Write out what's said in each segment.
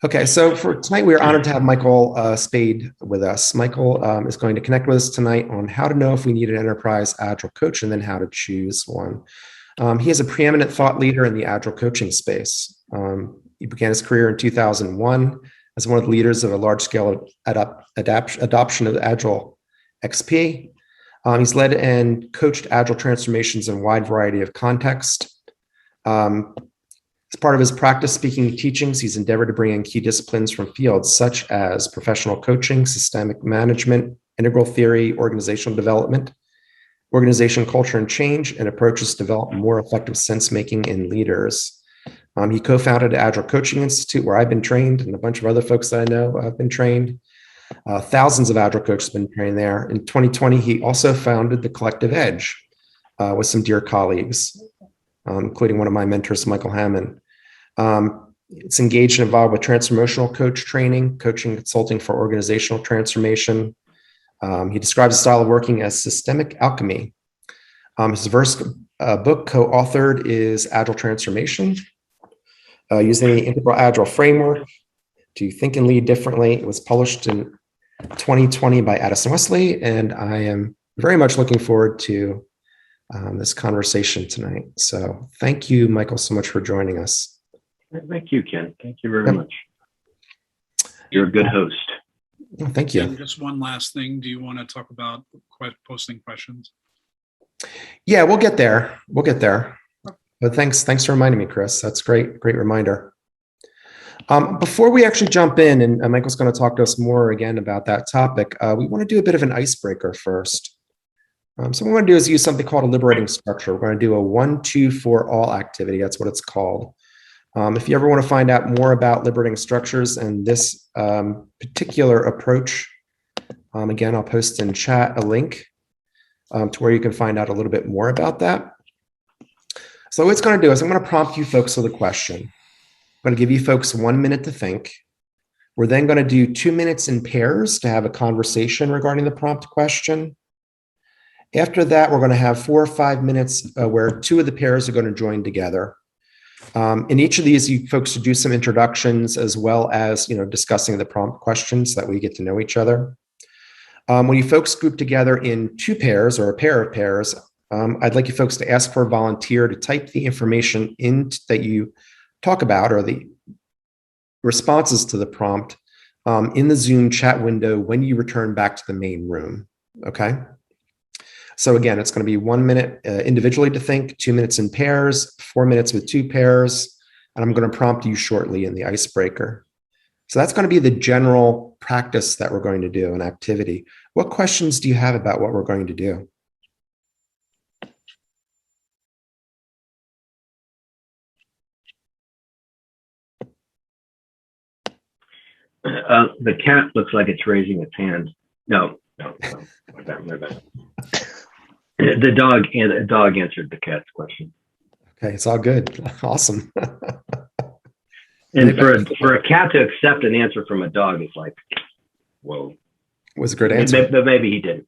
Okay, so for tonight, we are honored to have Michael Spayd with us. Michael is going to connect with us tonight on how to know if we need an enterprise Agile coach and then how to choose one. He is a preeminent thought leader in the Agile coaching space. He began his career in 2001 as one of the leaders of a large-scale adoption of Agile XP. He's led and coached Agile transformations in a wide variety of contexts. As part of his practice speaking teachings, he's endeavored to bring in key disciplines from fields such as professional coaching, systemic management, integral theory, organizational development, organization culture and change, and approaches to develop more effective sense-making in leaders. He co-founded Agile Coaching Institute, where I've been trained, and a bunch of other folks that I know have been trained. Thousands of Agile coaches have been trained there. In 2020, he also founded the Collective Edge with some dear colleagues, including one of my mentors, Michael Hammond. It's engaged and involved with transformational coach training, coaching, consulting for organizational transformation. He describes the style of working as systemic alchemy. His first book co-authored is Agile Transformation, using the Integral Agile Framework to think and lead differently. It was published in 2020 by Addison Wesley, and I am very much looking forward to this conversation tonight. So thank you, Michael, so much for joining us. Thank you, Ken. Thank you very much. You're a good host. Well, thank you. And just one last thing. Do you want to talk about posting questions? Yeah, we'll get there. We'll get there. But thanks for reminding me, Chris. That's great reminder. Before we actually jump in, and Michael's going to talk to us more again about that topic, we want to do a bit of an icebreaker first. So what we're going to do is use something called a liberating structure. We're going to do a 1, 2, 4 all activity. That's what it's called. If you ever want to find out more about liberating structures and this particular approach, again, I'll post in chat a link to where you can find out a little bit more about that. So what it's going to do is I'm going to prompt you folks with a question. I'm going to give you folks 1 minute to think. We're then going to do 2 minutes in pairs to have a conversation regarding the prompt question. After that, we're going to have 4 or 5 minutes where 2 of the pairs are going to join together. In each of these, you folks should do some introductions as well as discussing the prompt questions so that we get to know each other. When you folks group together in 2 pairs or a pair of pairs, I'd like you folks to ask for a volunteer to type the information in that you talk about or the responses to the prompt in the Zoom chat window when you return back to the main room. Okay. So again, it's going to be 1 minute individually to think, 2 minutes in pairs, 4 minutes with 2 pairs, and I'm going to prompt you shortly in the icebreaker. So that's going to be the general practice that we're going to do, an activity. What questions do you have about what we're going to do? The cat looks like it's raising its hand. No. The dog answered the cat's question. Okay, it's all good. Awesome. And for a cat to accept an answer from a dog is like, whoa. It was a good answer. But maybe he didn't.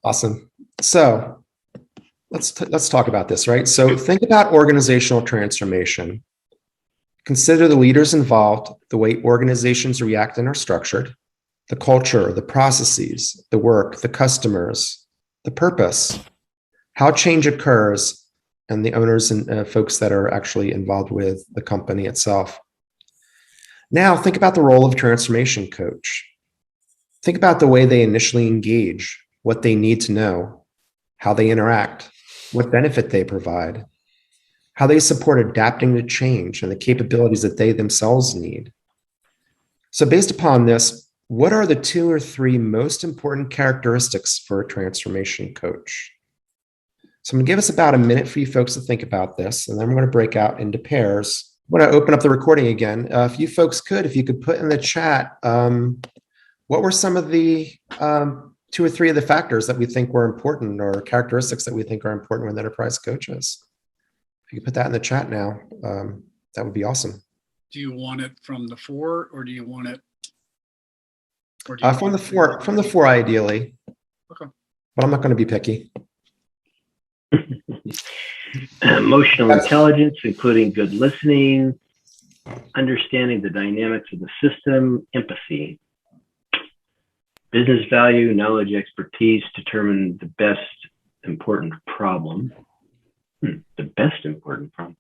Awesome. So let's talk about this, right? So think about organizational transformation. Consider the leaders involved, the way organizations react and are structured, the culture, the processes, the work, the customers, the purpose, how change occurs, and the owners and folks that are actually involved with the company itself. Now, think about the role of transformation coach. Think about the way they initially engage, what they need to know, how they interact, what benefit they provide, how they support adapting to change and the capabilities that they themselves need. So based upon this, what are the 2 or 3 most important characteristics for a transformation coach? So I'm going to give us about a minute for you folks to think about this, and then we're going to break out into pairs. I'm going to open up the recording again. If you folks if you could put in the chat, what were some of the 2 or 3 of the factors that we think were important or characteristics that we think are important with enterprise coaches? If you could put that in the chat now, that would be awesome. Do you want it from the 4 or do you want it? From the 4 ideally. Okay. But I'm not going to be picky. Emotional intelligence, including good listening, understanding the dynamics of the system, empathy. Business value, knowledge, expertise, determine the best important problem. The best important problem.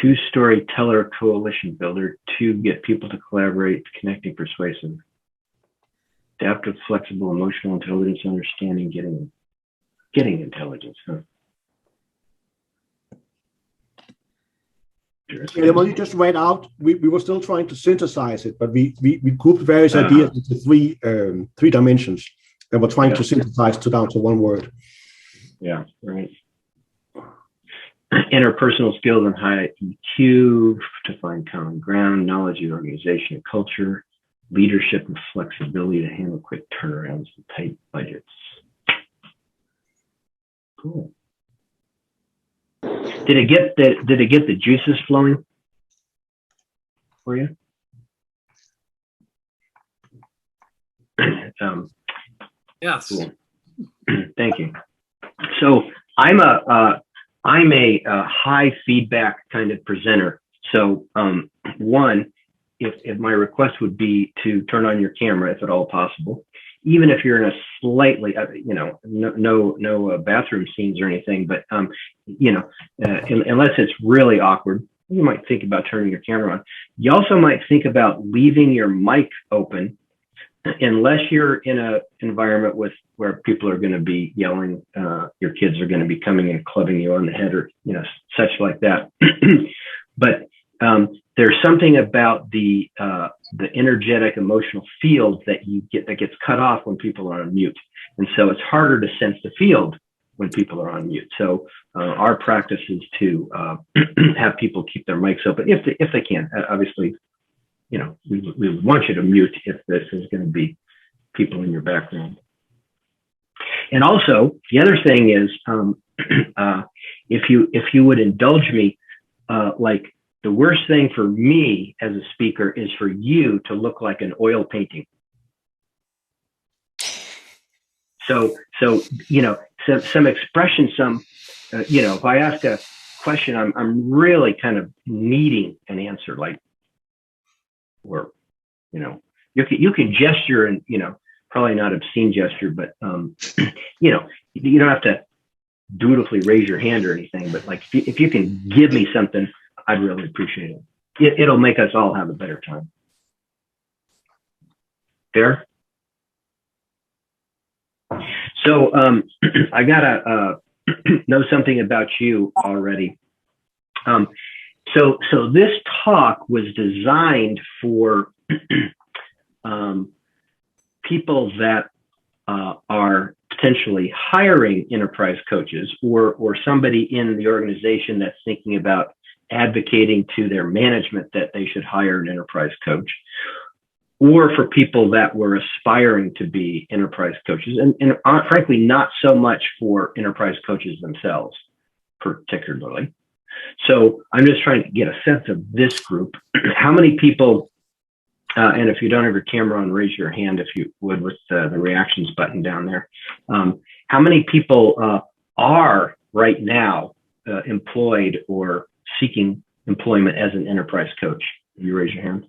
Two-story teller, coalition builder. Two, get people to collaborate, connecting, persuasive. Adaptive, flexible, emotional intelligence, understanding, getting intelligence. Huh? Yeah, the one you just read out, we were still trying to synthesize it, but we grouped various ideas into three dimensions, and we're trying to synthesize down to one word. Yeah, right. Interpersonal skills and high EQ to find common ground, knowledge of organization and culture, leadership and flexibility to handle quick turnarounds and tight budgets. Cool. Did it get the juices flowing for you? Yes. Cool. Thank you. So I'm a high feedback kind of presenter. So one, if my request would be to turn on your camera, if at all possible, even if you're in a slightly, no bathroom scenes or anything, but unless it's really awkward, you might think about turning your camera on. You also might think about leaving your mic open, unless you're in an environment where people are going to be yelling, your kids are going to be coming and clubbing you on the head, or such like that. But there's something about the energetic emotional field that gets cut off when people are on mute, and so it's harder to sense the field when people are on mute. So our practice is to have people keep their mics open if they can. Obviously, we would want you to mute if this is going to be people in your background. And also, the other thing is, if you would indulge me, like, the worst thing for me as a speaker is for you to look like an oil painting. So some expression, if I ask a question, I'm really kind of needing an answer, like, or, you can gesture and, probably not obscene gesture, but, you don't have to dutifully raise your hand or anything, but like, if you can give me something, I'd really appreciate it. It'll make us all have a better time. Fair? So I gotta know something about you already. So this talk was designed for people that are potentially hiring enterprise coaches, or somebody in the organization that's thinking about advocating to their management that they should hire an enterprise coach, or for people that were aspiring to be enterprise coaches, and frankly, not so much for enterprise coaches themselves, particularly. So I'm just trying to get a sense of this group. How many people, and if you don't have your camera on, raise your hand if you would, with the reactions button down there. How many people are right now employed or seeking employment as an enterprise coach? Will you raise your hand?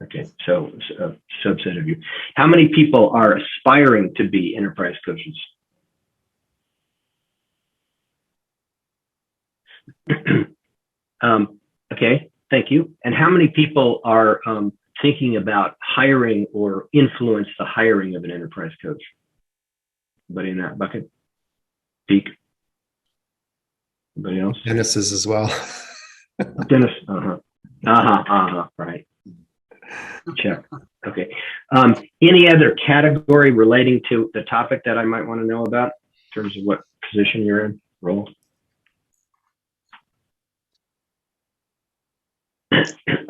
Okay, so a subset of you. How many people are aspiring to be enterprise coaches? Okay, thank you. And how many people are thinking about hiring or influence the hiring of an enterprise coach? Anybody in that bucket? Peak? Anybody else? Dennis is as well. Dennis, right. Check. Okay. Any other category relating to the topic that I might want to know about in terms of what position you're in, role?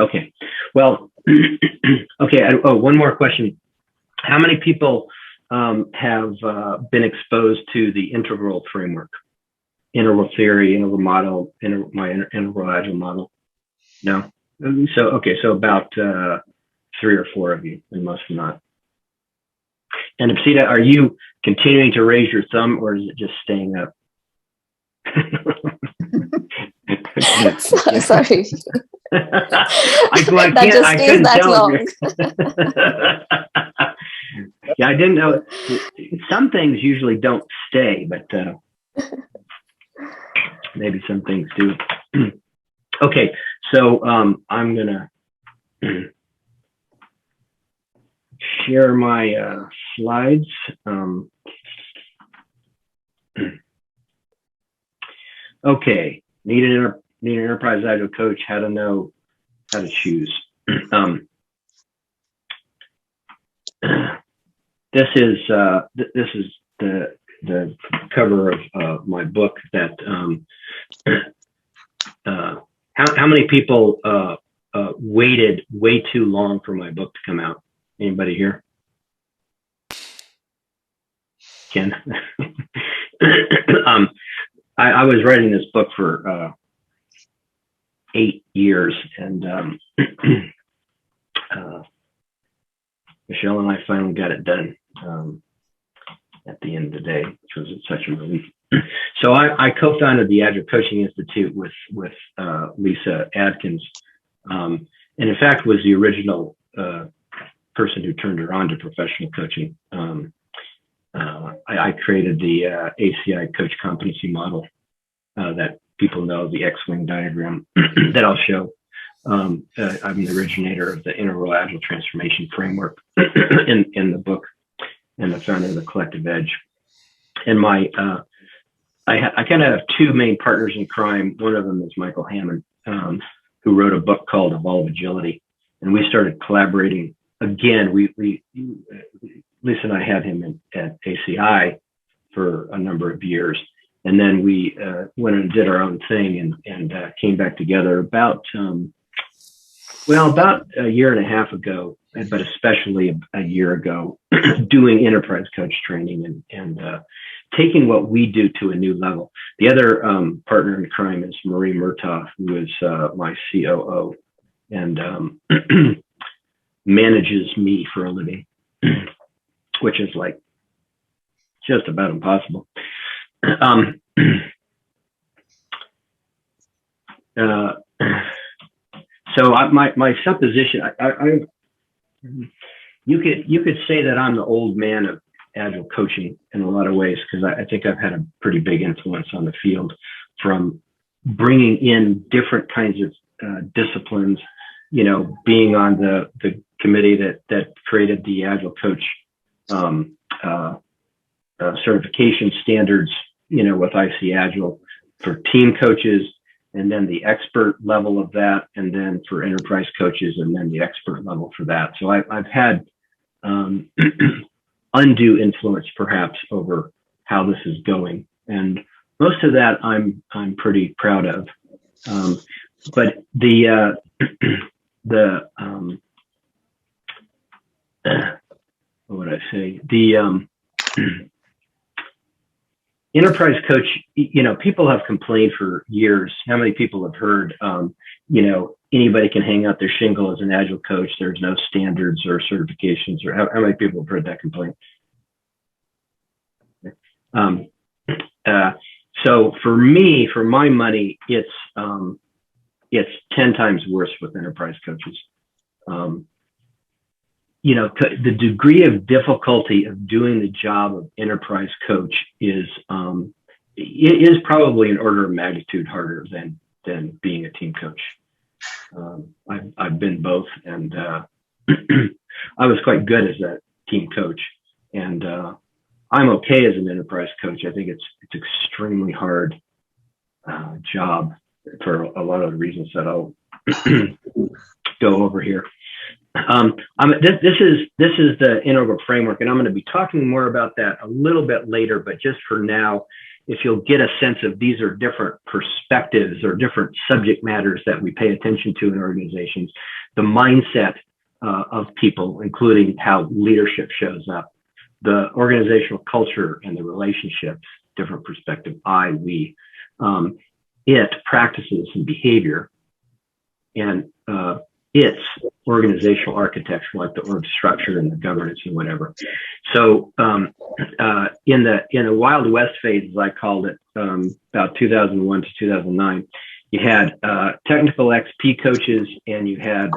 Okay. Well, okay. One more question. How many people have been exposed to the integral framework? Integral theory, integral model, integral agile model? No? So, okay. So about 3 or 4 of you, and most not. And Apsita, are you continuing to raise your thumb, or is it just staying up? Sorry. I That just stays couldn't that tell long. Yeah, I didn't know. Some things usually don't stay, but maybe some things do. Okay, so I'm gonna share my slides. Okay, need an enterprise agile coach. How to know how to choose. This is the cover of my book. That how many people waited way too long for my book to come out? Anybody here? Ken? I was writing this book for 8 years, and Michelle and I finally got it done at the end of the day, which was such a relief. So I co-founded the Agile Coaching Institute with Lisa Adkins, and in fact was the original person who turned her on to professional coaching. I created the ACI coach competency model that people know, the X-wing diagram that I'll show. I'm the originator of the Integral Agile Transformation Framework in the book, and the founder of the Collective Edge. And I kind of have two main partners in crime. One of them is Michael Hammond, who wrote a book called Evolve Agility, and we started collaborating again. Lisa and I had him at ACI for a number of years, and then we went and did our own thing and came back together about a year and a half ago, but especially a year ago, doing enterprise coach training and taking what we do to a new level. The other partner in crime is Marie Murtaugh, who is my COO and manages me for a living, which is like just about impossible. So my supposition, you could say that I'm the old man of Agile coaching in a lot of ways, because I think I've had a pretty big influence on the field, from bringing in different kinds of disciplines, being on the committee that created the Agile coach certification standards, with IC Agile for team coaches, and then the expert level of that, and then for enterprise coaches, and then the expert level for that. So I've had undue influence perhaps over how this is going, and most of that I'm pretty proud of. But what would I say? The enterprise coach, people have complained for years. How many people have heard, anybody can hang out their shingle as an Agile coach, there's no standards or certifications, or how many people have heard that complaint? So for me, for my money, it's 10 times worse with enterprise coaches. The degree of difficulty of doing the job of enterprise coach is probably an order of magnitude harder than being a team coach. I've been both, and I was quite good as a team coach, and I'm okay as an enterprise coach. I think it's extremely hard job for a lot of the reasons that I'll go over here. This is the integral framework, and I'm going to be talking more about that a little bit later, but just for now, if you'll get a sense of these are different perspectives or different subject matters that we pay attention to in organizations, the mindset of people, including how leadership shows up, the organizational culture and the relationships, different perspective, we, it, practices and behavior, and its organizational architecture, like the org structure and the governance and whatever. So in the Wild West phase, as I called it, about 2001 to 2009, you had technical XP coaches and you had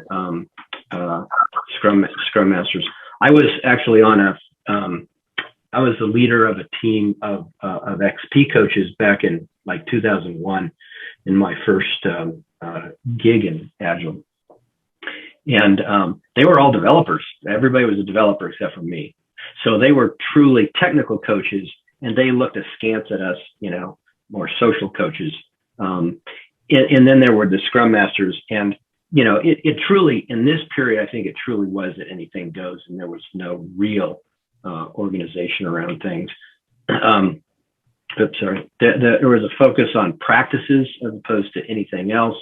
Scrum Masters. I was actually I was the leader of a team of XP coaches back in like 2001 in my first gig in Agile. And they were all developers. Everybody was a developer except for me. So they were truly technical coaches, and they looked askance at us, more social coaches. And then there were the Scrum Masters. And, it truly, in this period, I think it truly was that anything goes, and there was no real organization around things. Oops, sorry. There was a focus on practices as opposed to anything else.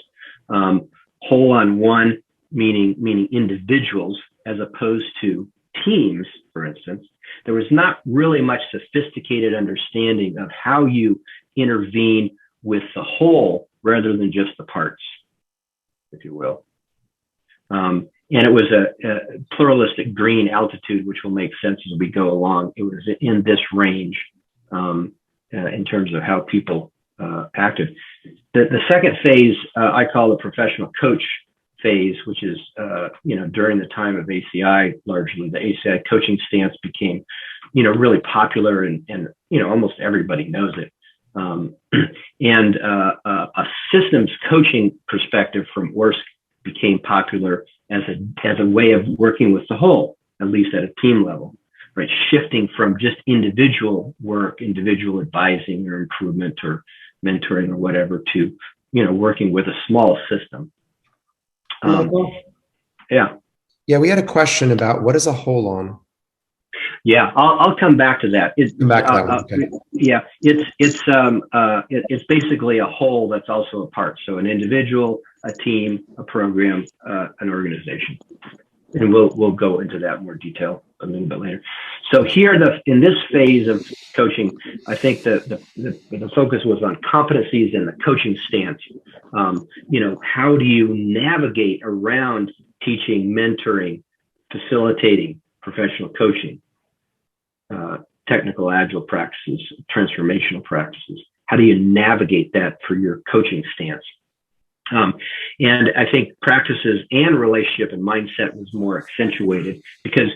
Whole on one, meaning individuals as opposed to teams, for instance. There was not really much sophisticated understanding of how you intervene with the whole rather than just the parts, if you will. And it was a pluralistic green altitude, which will make sense as we go along. It was in this range in terms of how people acted. The second phase, I call the professional coach phase, which is, during the time of ACI, largely the ACI coaching stance became, really popular and almost everybody knows it. And a systems coaching perspective from ORSC became popular as a way of working with the whole, at least at a team level, right? Shifting from just individual work, individual advising or improvement or mentoring or whatever to, working with a small system. Yeah. Yeah, we had a question about what is a hold on? Yeah, I'll come back to that. Come back to that one. Okay. Yeah, it's basically a whole that's also a part. So an individual, a team, a program, an organization, and we'll go into that in more detail a little bit later. So here, in this phase of coaching, I think the focus was on competencies and the coaching stance. How do you navigate around teaching, mentoring, facilitating professional coaching? Technical agile practices, transformational practices. How do you navigate that for your coaching stance? And I think practices and relationship and mindset was more accentuated because,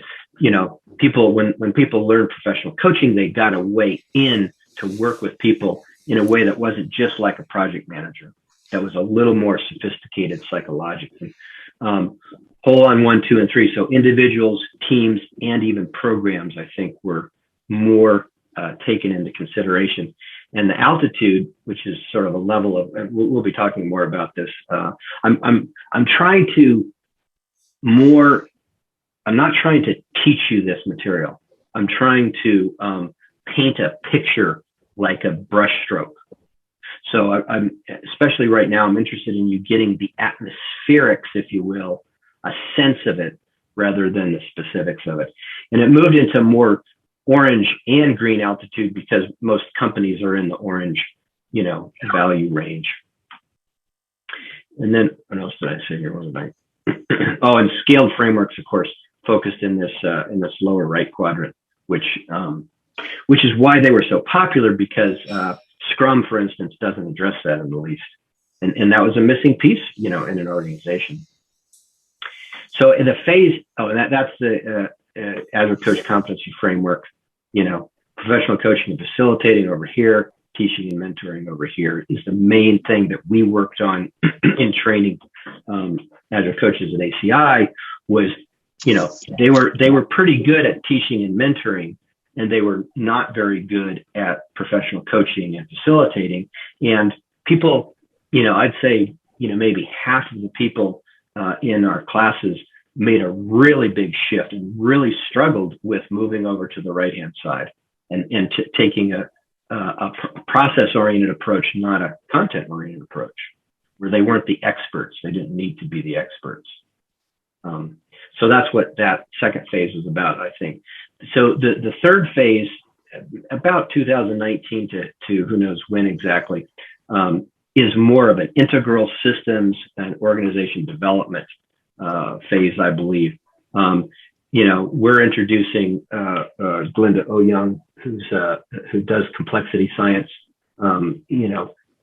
people, when people learn professional coaching, they got a way in to work with people in a way that wasn't just like a project manager. That was a little more sophisticated psychologically. Whole on 1, 2, and 3. So individuals, teams, and even programs, I think, were more taken into consideration. And the altitude, which is sort of a level of, and we'll be talking more about this. I'm trying to I'm not trying to teach you this material. I'm trying to paint a picture like a brushstroke. So I'm especially right now, I'm interested in you getting the atmospherics, if you will, a sense of it rather than the specifics of it. And it moved into more orange and green altitude because most companies are in the orange, value range. And then what else did I say here? What was I? Oh, and scaled frameworks, of course, focused in this lower right quadrant, which is why they were so popular because Scrum, for instance, doesn't address that in the least. And that was a missing piece, in an organization. So in the phase, that's the Agile Coach Competency Framework, professional coaching and facilitating over here, teaching and mentoring over here is the main thing that we worked on in training Agile coaches at ACI was, they were pretty good at teaching and mentoring, and they were not very good at professional coaching and facilitating. And people, I'd say, maybe half of the people in our classes made a really big shift and really struggled with moving over to the right-hand side and taking a process-oriented approach, not a content-oriented approach, where they weren't the experts. They didn't need to be the experts. So that's what that second phase was about, I think. So the third phase, about 2019 to who knows when exactly, is more of an integral systems and organization development phase, I believe. We're introducing Glenda Oyoung, who does complexity science,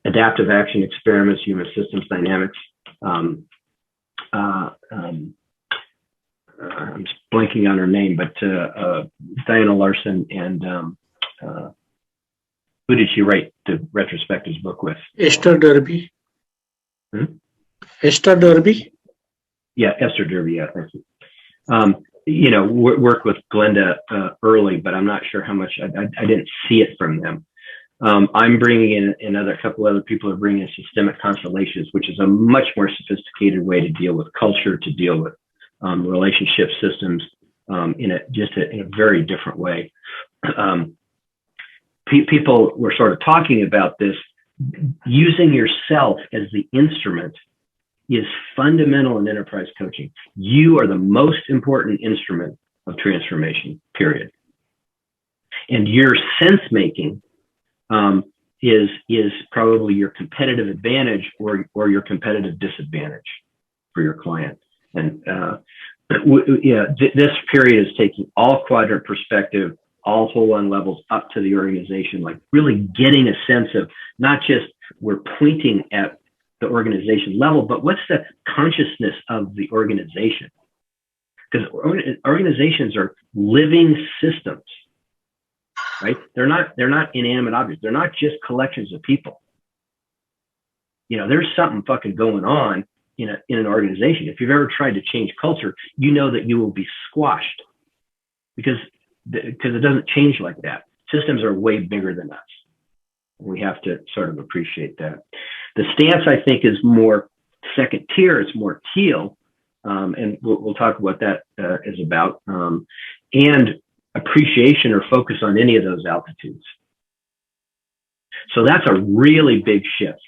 adaptive action experiments, human systems dynamics. I'm just blanking on her name, but Diana Larson and who did she write the retrospectives book with? Esther Derby. Hmm? Esther Derby. Yeah, Esther Derby. Yeah, thank you. Worked with Glenda early, but I'm not sure how much I didn't see it from them. I'm bringing in a couple other people are bringing in systemic constellations, which is a much more sophisticated way to deal with culture, to deal with relationship systems in a very different way. People were sort of talking about this. Using yourself as the instrument is fundamental in enterprise coaching. You are the most important instrument of transformation, period. And your sense making is probably your competitive advantage or your competitive disadvantage for your client. And this period is taking all quadrant perspective, all whole one levels up to the organization, like really getting a sense of not just we're pointing at the organization level, but what's the consciousness of the organization? Because organizations are living systems, right? They're not inanimate objects. They're not just collections of people. There's something fucking going on in an organization. If you've ever tried to change culture, you know that you will be squashed because it doesn't change like that. Systems are way bigger than us. We have to sort of appreciate that. The stance, I think, is more second tier. It's more teal, and we'll talk about what that is about, and appreciation or focus on any of those altitudes. So that's a really big shift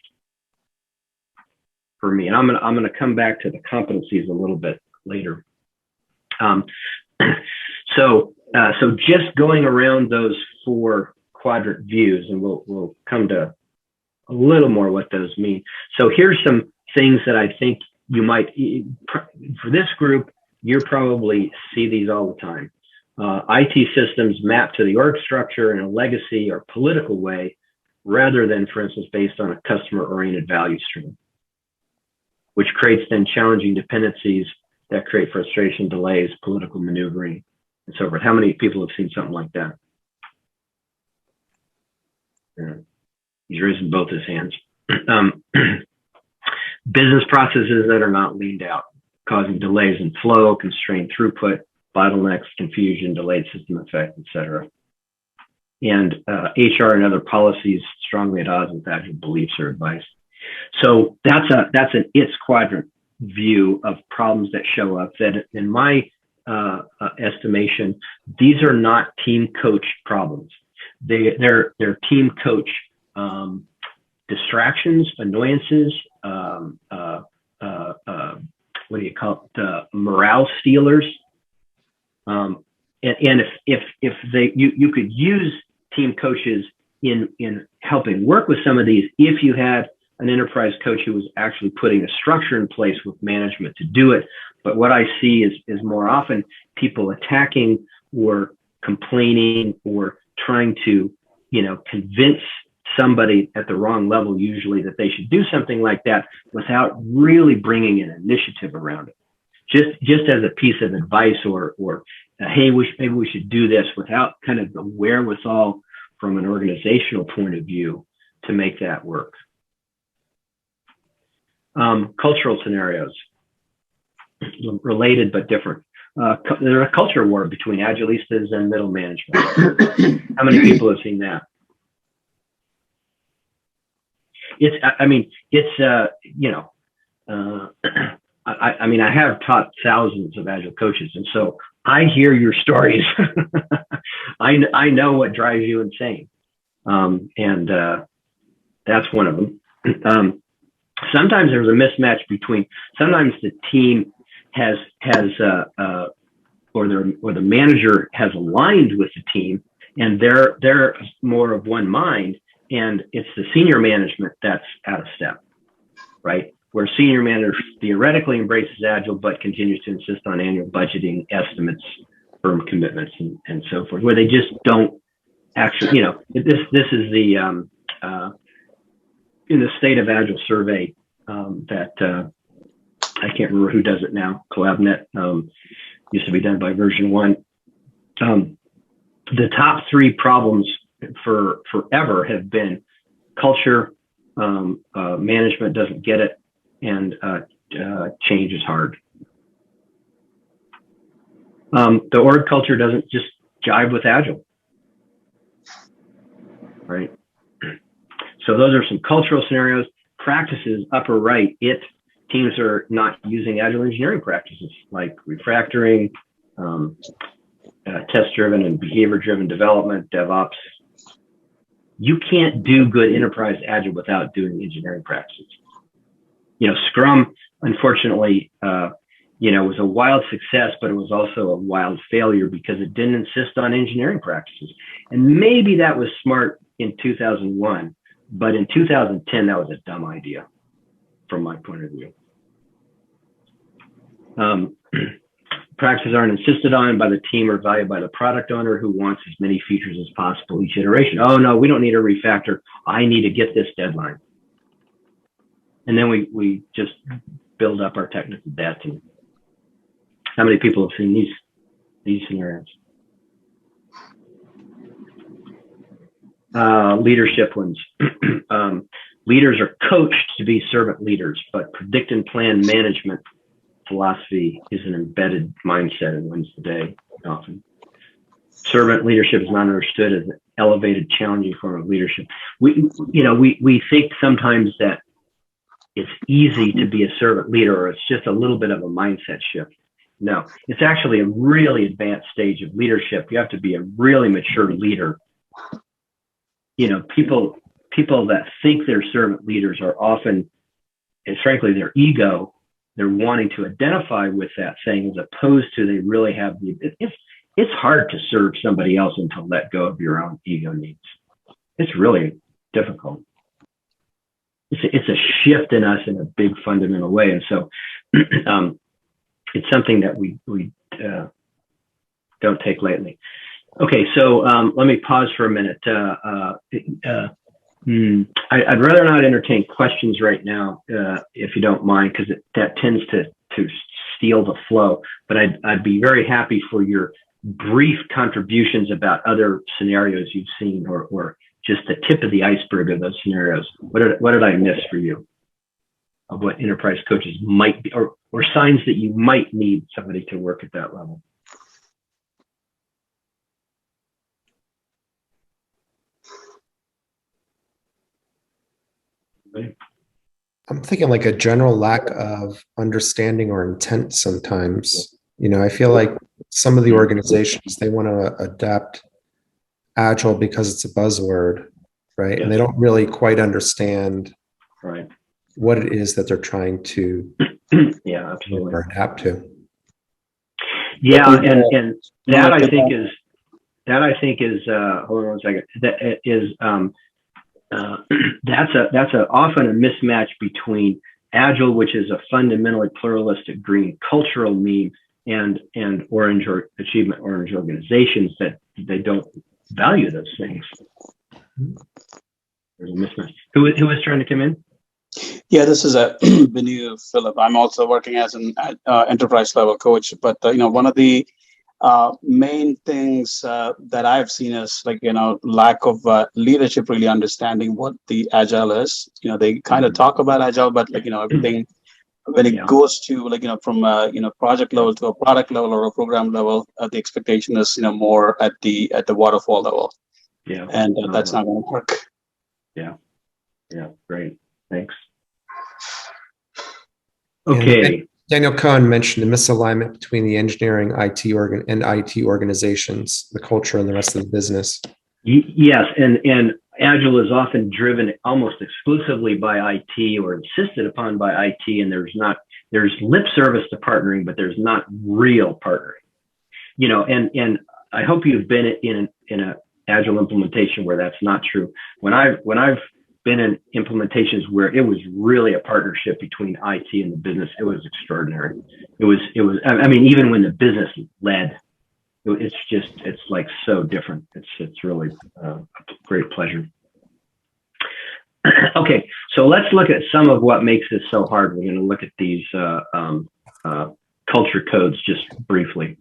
for me, and I'm gonna come back to the competencies a little bit later. So just going around those 4 quadrant views, and we'll come to a little more what those mean. So here's some things that I think you might, for this group, you probably see these all the time. IT systems map to the org structure in a legacy or political way, rather than, for instance, based on a customer-oriented value stream, which creates then challenging dependencies that create frustration, delays, political maneuvering, and so forth. How many people have seen something like that? Yeah. He's raising both his hands. Business processes that are not leaned out, causing delays in flow, constrained throughput, bottlenecks, confusion, delayed system effect, etc. And HR and other policies strongly at odds with Agile beliefs or advice. So that's an its quadrant view of problems that show up. That, in my estimation, these are not team coach problems. They're team coach distractions, annoyances, what do you call it? Morale stealers. And if you could use team coaches in helping work with some of these, if you had an enterprise coach who was actually putting a structure in place with management to do it. But what I see is more often people attacking or complaining or trying to, convince somebody at the wrong level, usually, that they should do something like that without really bringing an initiative around it. Just as a piece of advice or hey, maybe we should do this, without kind of the wherewithal from an organizational point of view to make that work. Cultural scenarios, related but different. There's a culture war between agilistas and middle management. How many people have seen that? I have taught thousands of Agile coaches, and so I hear your stories. I know what drives you insane, and that's one of them. Sometimes there's a mismatch between. Sometimes the team has or the manager has aligned with the team, and they're more of one mind, and it's the senior management that's out of step, right? where senior manager theoretically embraces Agile, but continues to insist on annual budgeting estimates, firm commitments, and so forth, where they just don't actually, this is the, in the State of Agile survey that I can't remember who does it now, CollabNet, used to be done by version 1. The top 3 problems for forever have been culture, management doesn't get it, and change is hard. The org culture doesn't just jive with Agile, right? So those are some cultural scenarios. Practices, upper right, teams are not using Agile engineering practices like refactoring, test-driven and behavior-driven development, DevOps. You can't do good enterprise Agile without doing engineering practices. Scrum, unfortunately, was a wild success, but it was also a wild failure because it didn't insist on engineering practices. And maybe that was smart in 2001, but in 2010, that was a dumb idea from my point of view. Practices aren't insisted on by the team or valued by the product owner who wants as many features as possible each iteration. Oh no, we don't need a refactor. I need to get this deadline. And then we just build up our technical debt. And how many people have seen these scenarios? Leadership ones. Leaders are coached to be servant leaders, but predict and plan management philosophy is an embedded mindset and wins the day often. Servant leadership is not understood as an elevated, challenging form of leadership. We think sometimes that it's easy to be a servant leader, or it's just a little bit of a mindset shift. No, it's actually a really advanced stage of leadership. You have to be a really mature leader. People that think they're servant leaders are often, it's frankly their ego. They're wanting to identify with that thing as opposed to they really have it's hard to serve somebody else and to let go of your own ego needs. It's really difficult. It's a shift in us in a big fundamental way. And so it's something that we don't take lightly. Okay, so let me pause for a minute. I'd rather not entertain questions right now, if you don't mind, because that tends to steal the flow. But I'd be very happy for your brief contributions about other scenarios you've seen, or just the tip of the iceberg of those scenarios. What did I miss for you of what enterprise coaches might be, or signs that you might need somebody to work at that level? I'm thinking like a general lack of understanding or intent sometimes. I feel like some of the organizations, they want to adapt Agile because it's a buzzword, right? Yes. And they don't really quite understand what it is that they're trying to absolutely adapt to. Yeah, and that I think is hold on one second. That is that's often a mismatch between Agile, which is a fundamentally pluralistic green cultural meme, and orange or achievement orange organizations that they don't value those things. There's a mismatch. Who is trying to come in? Yeah, this is Benu Philip. I'm also working as an enterprise level coach, but one of the main things that I've seen is lack of leadership really understanding what the Agile is. They kind of talk about Agile, but everything when it goes to from project level to a product level or a program level, the expectation is more at the waterfall level. Yeah, and that's not going to work. Yeah, great. Thanks. Okay. Daniel Cohen mentioned the misalignment between the engineering IT organizations, the culture, and the rest of the business. Yes, and Agile is often driven almost exclusively by IT or insisted upon by IT, and there's lip service to partnering, but there's not real partnering. And I hope you've been in an Agile implementation where that's not true. When I've been in implementations where it was really a partnership between IT and the business. It was extraordinary. It was, I mean, even when the business led, it's like so different. It's really a great pleasure. Okay, so let's look at some of what makes this so hard. We're going to look at these culture codes just briefly.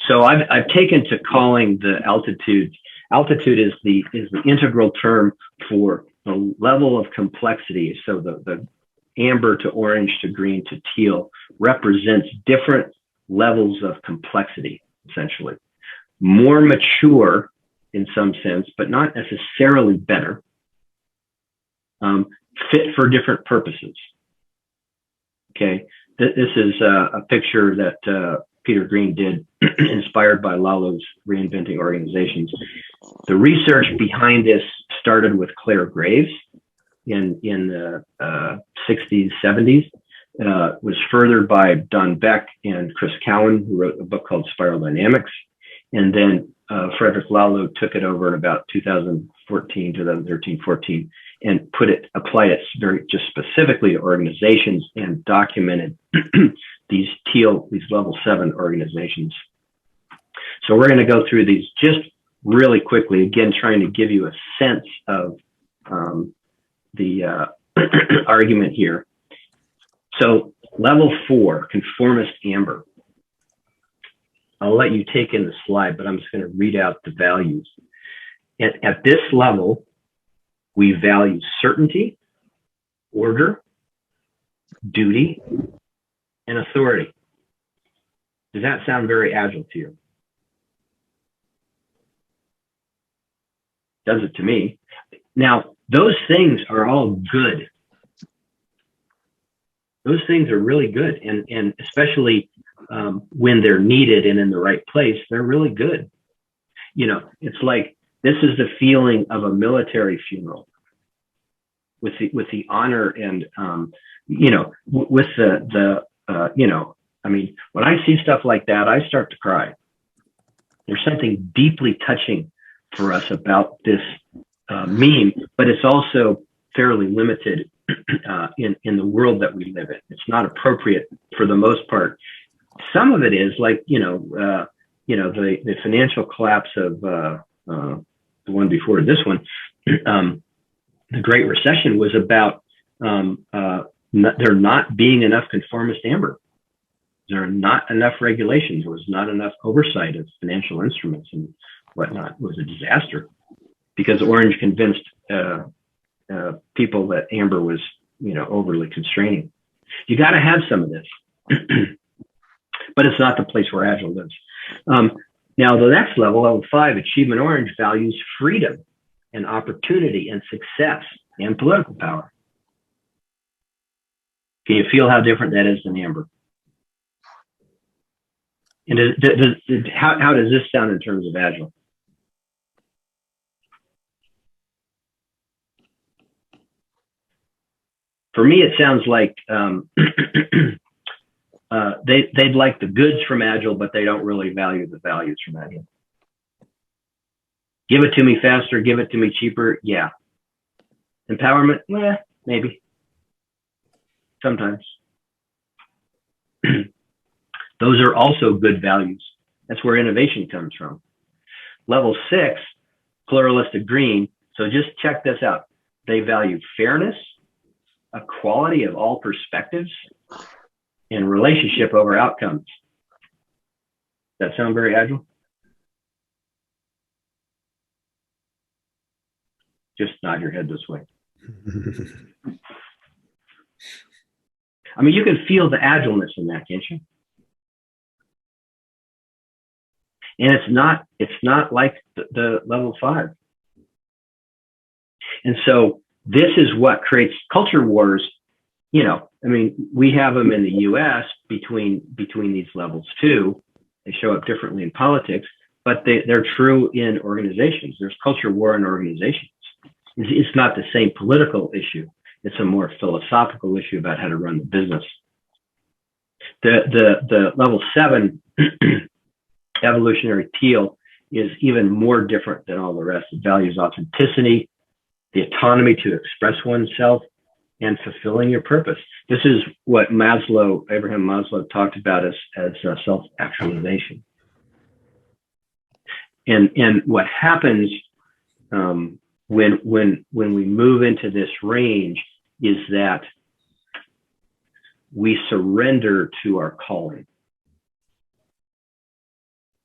So I've taken to calling the altitude. Altitude is the integral term for the level of complexity. So the amber to orange to green to teal represents different levels of complexity, essentially. More mature in some sense, but not necessarily better. Fit for different purposes. Okay, this is a picture that Peter Green did, inspired by Lalo's Reinventing Organizations. The research behind this started with Claire Graves in the 60s, 70s. Was furthered by Don Beck and Chris Cowan, who wrote a book called Spiral Dynamics. And then Frederick Lalo took it over in about 2013, 14, and applied it very just specifically to organizations and documented these level 7 organizations. So we're going to go through these just really quickly, again, trying to give you a sense of the argument here. So level 4, conformist amber. I'll let you take in the slide, but I'm just going to read out the values. At this level, we value certainty, order, duty, and authority. Does that sound very agile to you? Does it to me? Now, those things are all good. Those things are really good, and especially when they're needed and in the right place, they're really good. You know, it's like this is the feeling of a military funeral with the honor and you know, with the you know, I mean, when I see stuff like that, I start to cry. There's something deeply touching for us about this meme, but it's also fairly limited in the world that we live in. It's not appropriate for the most part. Some of it is like, the financial collapse of the one before this one, the Great Recession was about there not being enough conformist amber. There are not enough regulations. There was not enough oversight of financial instruments and whatnot. It was a disaster because Orange convinced people that amber was, overly constraining. You got to have some of this, but it's not the place where Agile lives. Now, the next level, level 5, Achievement Orange, values freedom and opportunity and success and political power. Can you feel how different that is than amber? And how does this sound in terms of Agile? For me, it sounds like they'd like the goods from Agile, but they don't really value the values from Agile. Give it to me faster, give it to me cheaper. Yeah. Empowerment? Maybe. Sometimes. Those are also good values. That's where innovation comes from. Level 6, pluralistic green. So just check this out. They value fairness, equality of all perspectives, and relationship over outcomes. Does that sound very Agile? Just nod your head this way. I mean, you can feel the agileness in that, can't you? And it's not like the level 5. And so this is what creates culture wars. I mean, we have them in the US between these levels too. They show up differently in politics, but they're true in organizations. There's culture war in organizations. It's not the same political issue. It's a more philosophical issue about how to run the business. The level 7 evolutionary teal is even more different than all the rest. It values authenticity, the autonomy to express oneself, and fulfilling your purpose. This is what Abraham Maslow talked about as self-actualization. And what happens when we move into this range is that we surrender to our calling.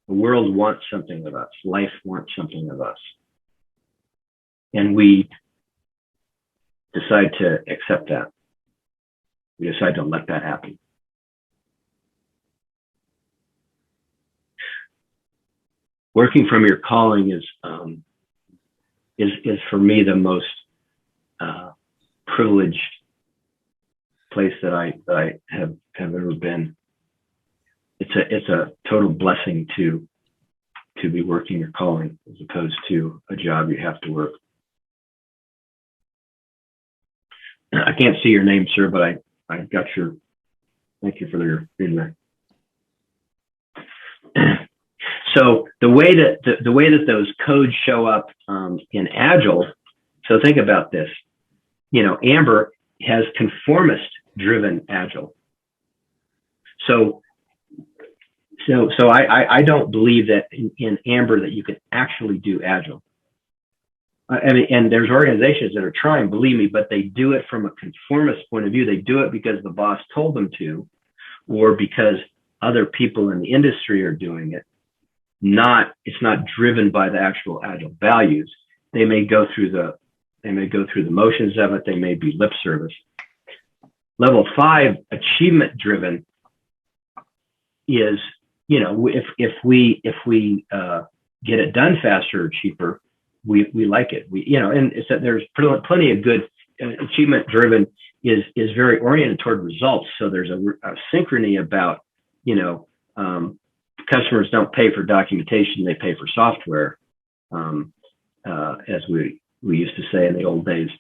The world wants something of us. Life wants something of us. And we decide to accept that. We decide to let that happen. Working from your calling is for me the most privileged place that I have ever been. It's a total blessing to be working your calling as opposed to a job you have to work. I can't see your name, sir, but I got your. Thank you for your feedback. So the way that those codes show up in Agile. So think about this. Amber has conformist-driven Agile. So I don't believe that in Amber that you can actually do Agile. I mean, and there's organizations that are trying, believe me, but they do it from a conformist point of view. They do it because the boss told them to, or because other people in the industry are doing it. It's not driven by the actual Agile values. They may go through the motions of it. They may be lip service. Level 5, achievement driven, is, if we get it done faster or cheaper, we like it. And it's that there's plenty of good. Achievement driven is very oriented toward results. So there's a synchrony about, customers don't pay for documentation, they pay for software, as we used to say in the old days.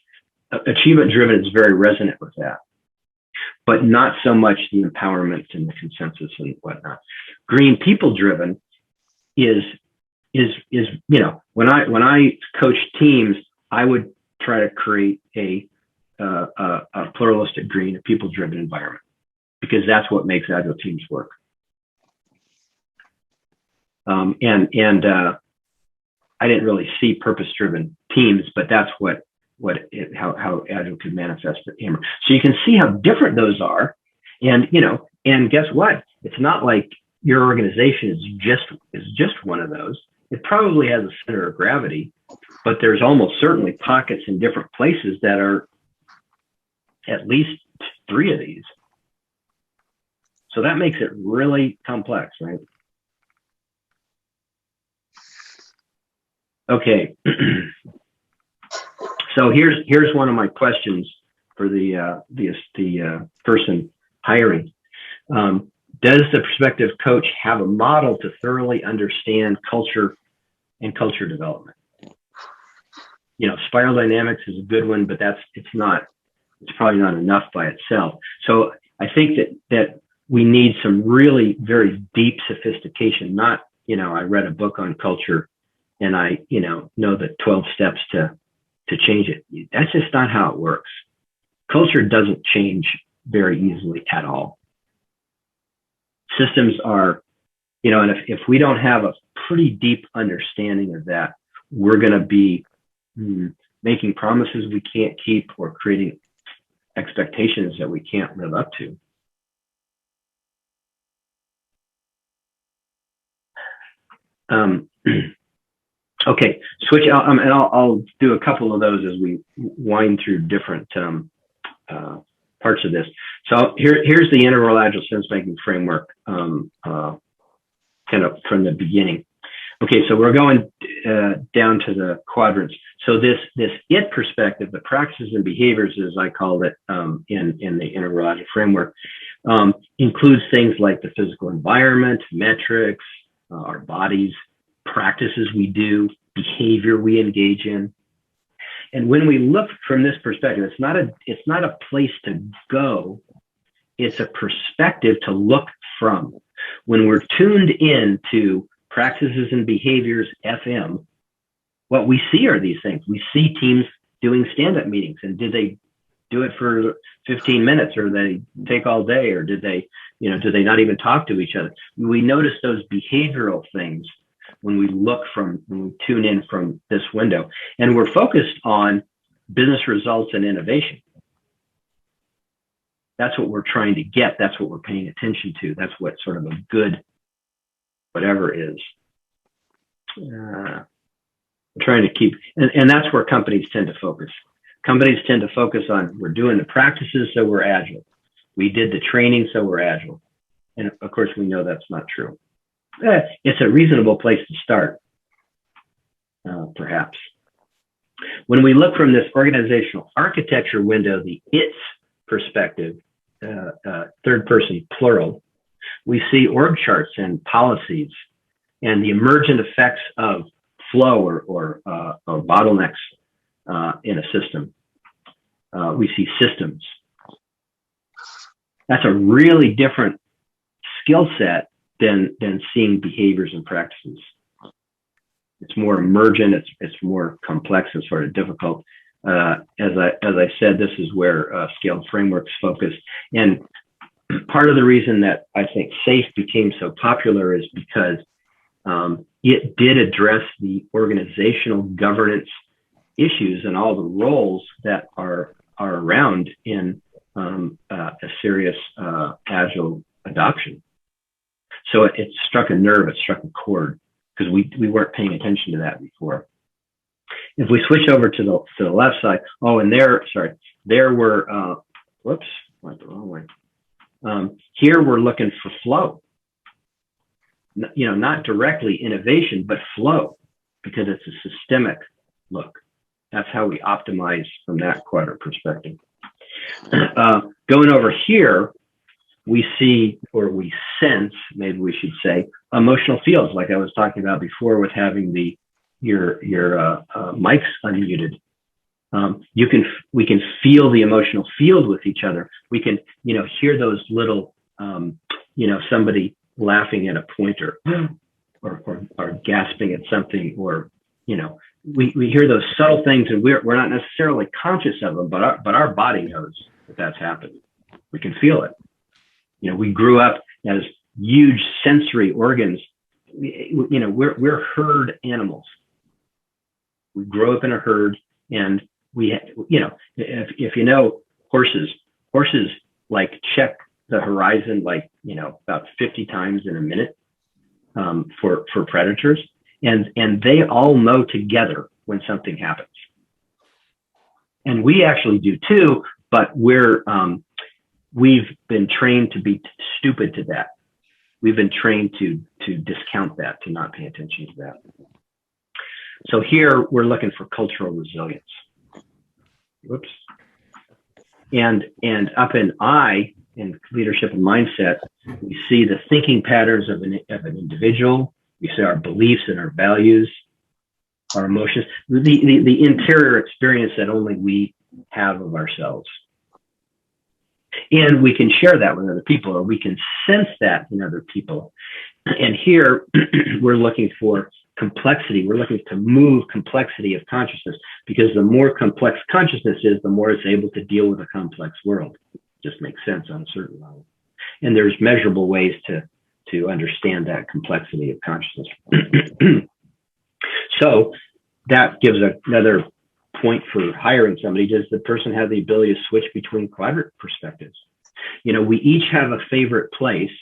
Achievement driven is very resonant with that, but not so much the empowerment and the consensus and whatnot. Green people driven is when I coach teams, I would try to create a pluralistic green, a people driven environment, because that's what makes Agile teams work. I didn't really see purpose-driven teams, but that's how Agile could manifest at Amber. So you can see how different those are, and guess what? It's not like your organization is just one of those. It probably has a center of gravity, but there's almost certainly pockets in different places that are at least 3 of these. So that makes it really complex, right? Okay. So here's one of my questions for the person hiring. Does the prospective coach have a model to thoroughly understand culture and culture development? Spiral dynamics is a good one, but it's probably not enough by itself. So I think that we need some really very deep sophistication. Not, I read a book on culture and I, know the 12 steps to change it. That's just not how it works. Culture doesn't change very easily at all. Systems are, and if we don't have a pretty deep understanding of that, we're going to be making promises we can't keep or creating expectations that we can't live up to. Okay, switch out, and I'll do a couple of those as we wind through different parts of this. So here's the integral Agile sense-making framework, kind of from the beginning. Okay, so we're going down to the quadrants. So this it perspective, the practices and behaviors, as I called it in the integral Agile framework, includes things like the physical environment, metrics, our bodies, practices we do, behavior we engage in. And when we look from this perspective, it's not a place to go, it's a perspective to look from. When we're tuned in to practices and behaviors, FM, what we see are these things. We see teams doing stand-up meetings, and did they do it for 15 minutes, or they take all day, or did they not even talk to each other? We notice those behavioral things when we tune in from this window, and we're focused on business results and innovation. That's what we're trying to get. That's what we're paying attention to. That's what sort of a good whatever is. Trying to keep, and that's where companies tend to focus. Companies tend to focus on, we're doing the practices, so we're agile. We did the training, so we're agile. And of course, we know that's not true. It's a reasonable place to start, perhaps. When we look from this organizational architecture window, the its perspective, third person plural, we see org charts and policies and the emergent effects of flow or bottlenecks in a system. We see systems. That's a really different skill set than seeing behaviors and practices. It's more emergent. It's more complex and sort of difficult. As I said, this is where scaled frameworks focus. And part of the reason that I think SAFe became so popular is because it did address the organizational governance issues and all the roles that are around in a serious agile adoption. So it struck a nerve, it struck a chord, because we weren't paying attention to that before. If we switch over to the left side, there were, whoops, went the wrong way. Here we're looking for flow. Not directly innovation, but flow, because it's a systemic look. That's how we optimize from that quadrant perspective. Going over here, we see, or we sense, maybe we should say, emotional fields, like I was talking about before with having your mics unmuted. We can feel the emotional field with each other. We can, hear those little, somebody laughing at a pointer or gasping at something, or, we hear those subtle things, and we're not necessarily conscious of them, but our body knows that that's happening. We can feel it. We grew up as huge sensory organs. We're herd animals. We grow up in a herd, and if horses like check the horizon about 50 times in a minute for predators, and they all know together when something happens. And we actually do too, but we've been trained to be stupid to that. We've been trained to discount that, to not pay attention to that. So here we're looking for cultural resilience. Whoops. And up in I, in leadership and mindset, we see the thinking patterns of an individual. We see our beliefs and our values, our emotions, the interior experience that only we have of ourselves. And we can share that with other people, or we can sense that in other people. And here we're looking for complexity. We're looking to move complexity of consciousness, because the more complex consciousness is, the more it's able to deal with a complex world. It just makes sense on a certain level. And there's measurable ways to understand that complexity of consciousness. So that gives another point for hiring somebody. Does the person have the ability to switch between quadrant perspectives? We each have a favorite place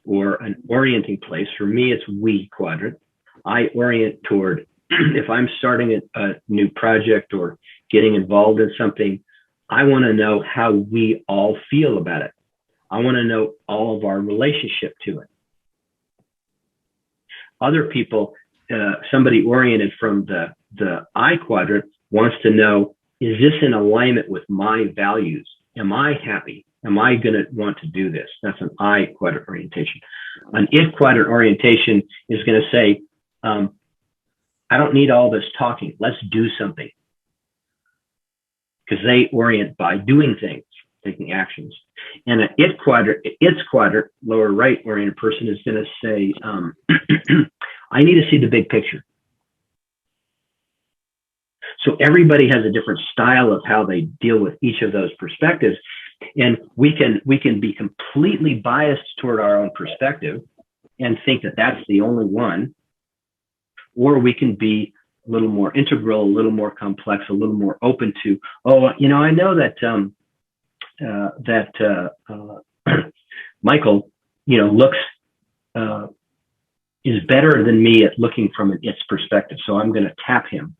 or an orienting place. For me, it's we quadrant. I orient toward, if I'm starting a new project or getting involved in something, I want to know how we all feel about it. I want to know all of our relationship to it. Other people, somebody oriented from the I quadrant wants to know, is this in alignment with my values? Am I happy? Am I going to want to do this? That's an I quadrant orientation. An it quadrant orientation is going to say, I don't need all this talking. Let's do something. Because they orient by doing things, taking actions. And an its quadrant, lower right oriented person is going to say, I need to see the big picture. So everybody has a different style of how they deal with each of those perspectives. And we can be completely biased toward our own perspective and think that that's the only one, or we can be a little more integral, a little more complex, a little more open to, oh, you know, I know that Michael, you know, looks is better than me at looking from an its perspective, so I'm going to tap him.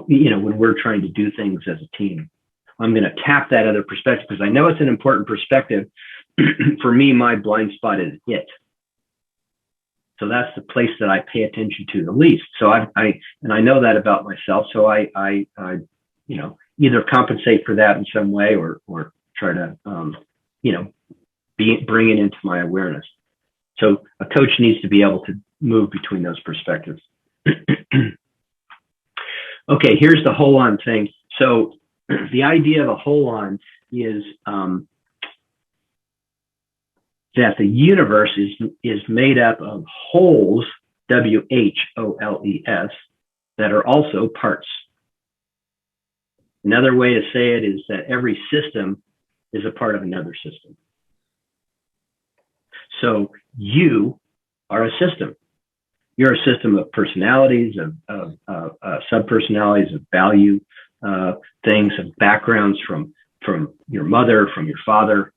You know, when we're trying to do things as a team, I'm going to tap that other perspective because I know it's an important perspective. For me, my blind spot is it. So that's the place that I pay attention to the least. So I know that about myself. So I you know, either compensate for that in some way or try to, you know, bring it into my awareness. So a coach needs to be able to move between those perspectives. Okay, here's the hold-on thing. So the idea of a hold-on is that the universe is made up of wholes, W-H-O-L-E-S, that are also parts. Another way to say it is that every system is a part of another system. So you are a system. You're a system of personalities, of sub-personalities, of value things, of backgrounds from your mother, from your father,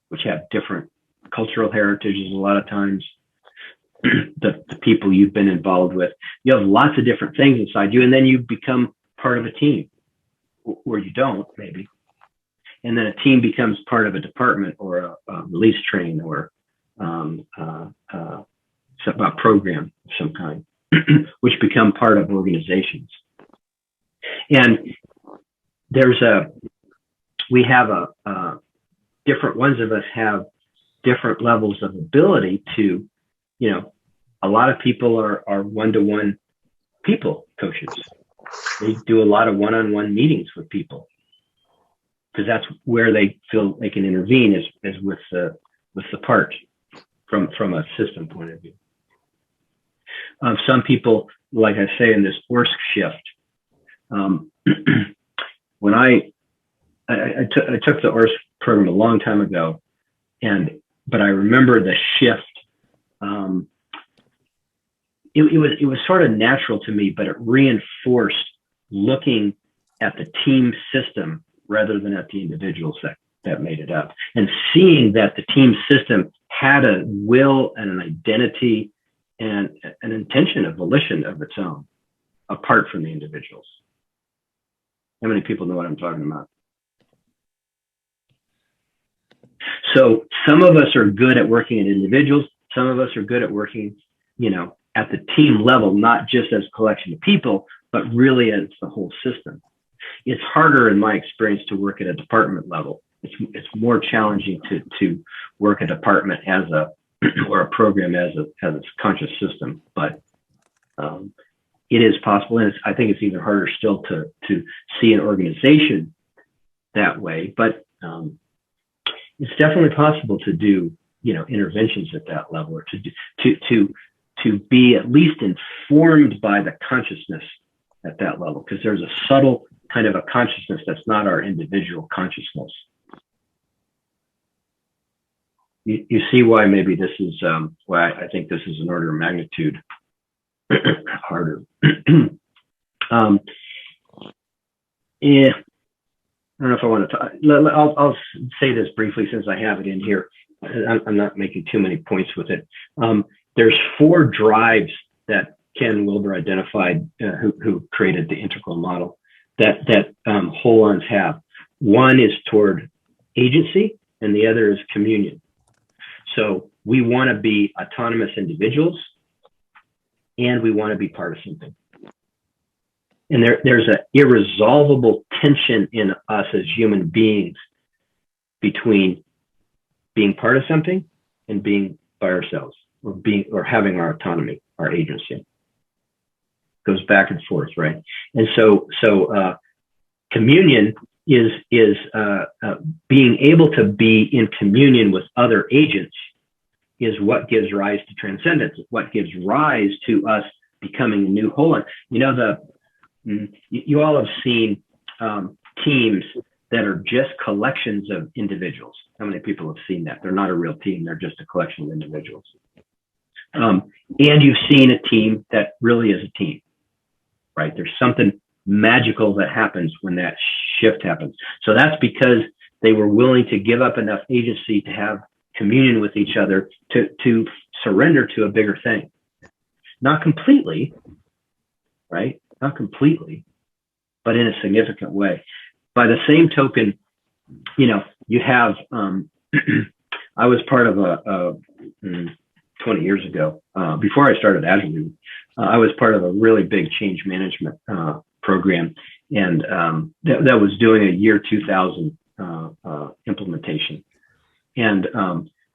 which have different cultural heritages a lot of times, the people you've been involved with. You have lots of different things inside you, and then you become part of a team, or you don't, maybe. And then a team becomes part of a department or a release train or a program of some kind, which become part of organizations. And we have different ones of us have different levels of ability to, you know, a lot of people are one-to-one people coaches. They do a lot of one-on-one meetings with people because that's where they feel they can intervene is with the part from a system point of view. Some people, like I say in this ORSC shift, when I took the ORSC program a long time ago, but I remember the shift. It was sort of natural to me, but it reinforced looking at the team system rather than at the individuals that made it up, and seeing that the team system had a will and an identity and an intention, a volition of its own, apart from the individuals. How many people know what I'm talking about? So some of us are good at working at individuals. Some of us are good at working, you know, at the team level, not just as a collection of people, but really as the whole system. It's harder, in my experience, to work at a department level. It's more challenging to work a department or a program as a conscious system, but it is possible, and I think it's even harder still to see an organization that way. But it's definitely possible to do, you know, interventions at that level, or to be at least informed by the consciousness at that level, because there's a subtle kind of a consciousness that's not our individual consciousness. You see why maybe this is why I think this is an order of magnitude harder. Yeah, I don't know if I want to talk. I'll say this briefly since I have it in here. I'm not making too many points with it. There's 4 drives that Ken Wilber identified, who created the integral model, that hold-ons have. One is toward agency, and the other is communion. So we want to be autonomous individuals, and we want to be part of something. And there's an irresolvable tension in us as human beings between being part of something and being by ourselves, or having our autonomy, our agency. Goes back and forth, right? And so communion is being able to be in communion with other agents is what gives rise to transcendence, what gives rise to us becoming a new whole. You know, you all have seen teams that are just collections of individuals. How many people have seen that? They're not a real team. They're just a collection of individuals. And you've seen a team that really is a team, right? There's something magical that happens when that shift happens. So that's because they were willing to give up enough agency to have communion with each other, to surrender to a bigger thing. Not completely, right? Not completely, but in a significant way. By the same token, you know, you have, I was part of 20 years ago, before I started Agile, I was part of a really big change management program, and that was doing a year 2000 implementation. And,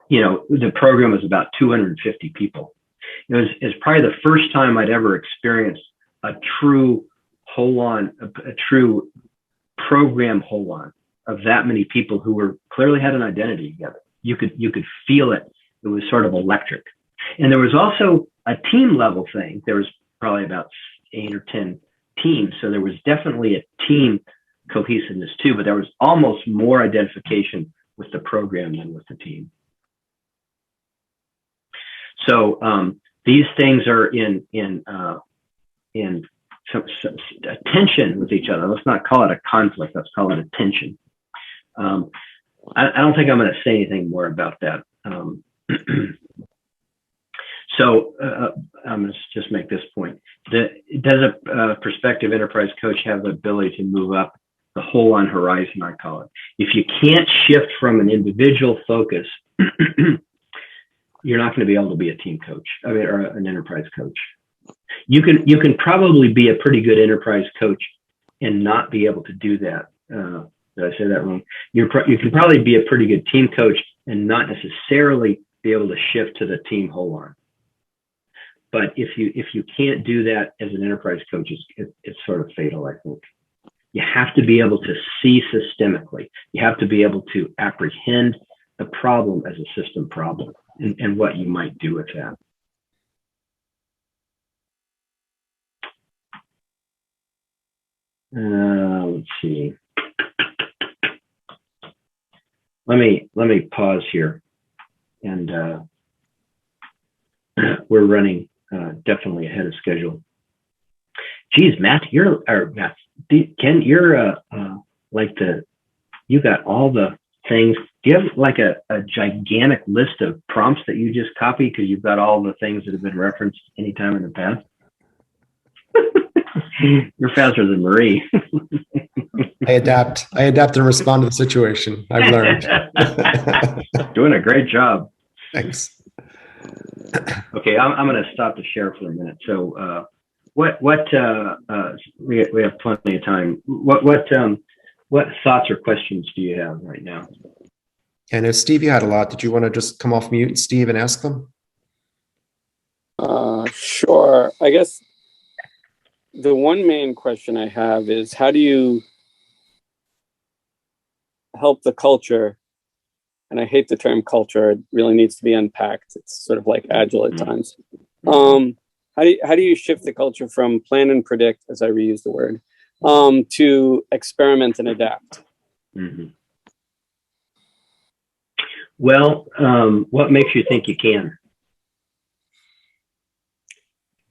you know, the program was about 250 people. It was probably the first time I'd ever experienced a true a true program hold-on of that many people who were clearly had an identity together. You could feel it. It was sort of electric. And there was also a team level thing. There was probably about 8 or 10 teams. So there was definitely a team cohesiveness too, but there was almost more identification with the program than with the team. So these things are in some tension with each other. Let's not call it a conflict. Let's call it a tension. I don't think I'm going to say anything more about that. So I'm going to just make this point. Does a prospective enterprise coach have the ability to move up the whole on horizon, I call it? If you can't shift from an individual focus, you're not going to be able to be a team coach, or an enterprise coach. You can probably be a pretty good enterprise coach and not be able to do that. Did I say that wrong? You can probably be a pretty good team coach and not necessarily be able to shift to the team whole on. But if you can't do that as an enterprise coach, it's sort of fatal, I think. You have to be able to see systemically. You have to be able to apprehend the problem as a system problem and what you might do with that. Let's see. Let me pause here, and we're running definitely ahead of schedule. Geez, Matt, Ken, you're like you got all the things. Do you have like a gigantic list of prompts that you just copy because you've got all the things that have been referenced anytime in the past? You're faster than Marie. I adapt and respond to the situation. I've learned. Doing a great job. Thanks. Okay, I'm going to stop the share for a minute. So, we have plenty of time. What thoughts or questions do you have right now? And if Steve, you had a lot, did you want to just come off mute, Steve, and ask them? Sure. I guess the one main question I have is, how do you help the culture? And I hate the term culture. It really needs to be unpacked. It's sort of like Agile at times. How do you shift the culture from plan and predict, as I reuse the word, to experiment and adapt? Mm-hmm. Well, what makes you think you can?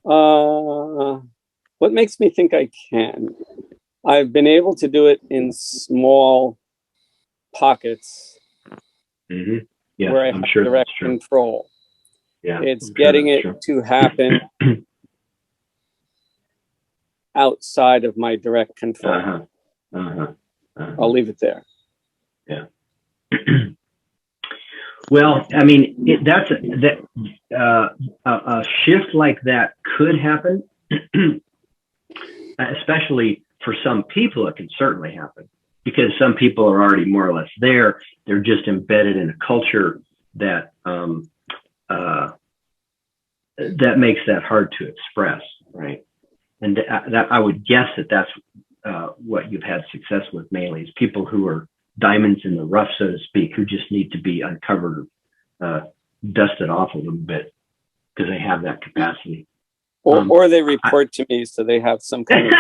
What makes me think I can? I've been able to do it in small pockets. Mm-hmm. Yeah, where I I'm have sure direct control. Yeah, it's getting it to happen outside of my direct control. I'll leave it there. Yeah. Well, I mean, a shift like that could happen, especially for some people. It can certainly happen because some people are already more or less there. They're just embedded in a culture that that makes that hard to express, right? And that I would guess that's what you've had success with mainly is people who are diamonds in the rough, so to speak, who just need to be uncovered, dust it off a little bit because they have that capacity. Or they report to me, so they have some kind of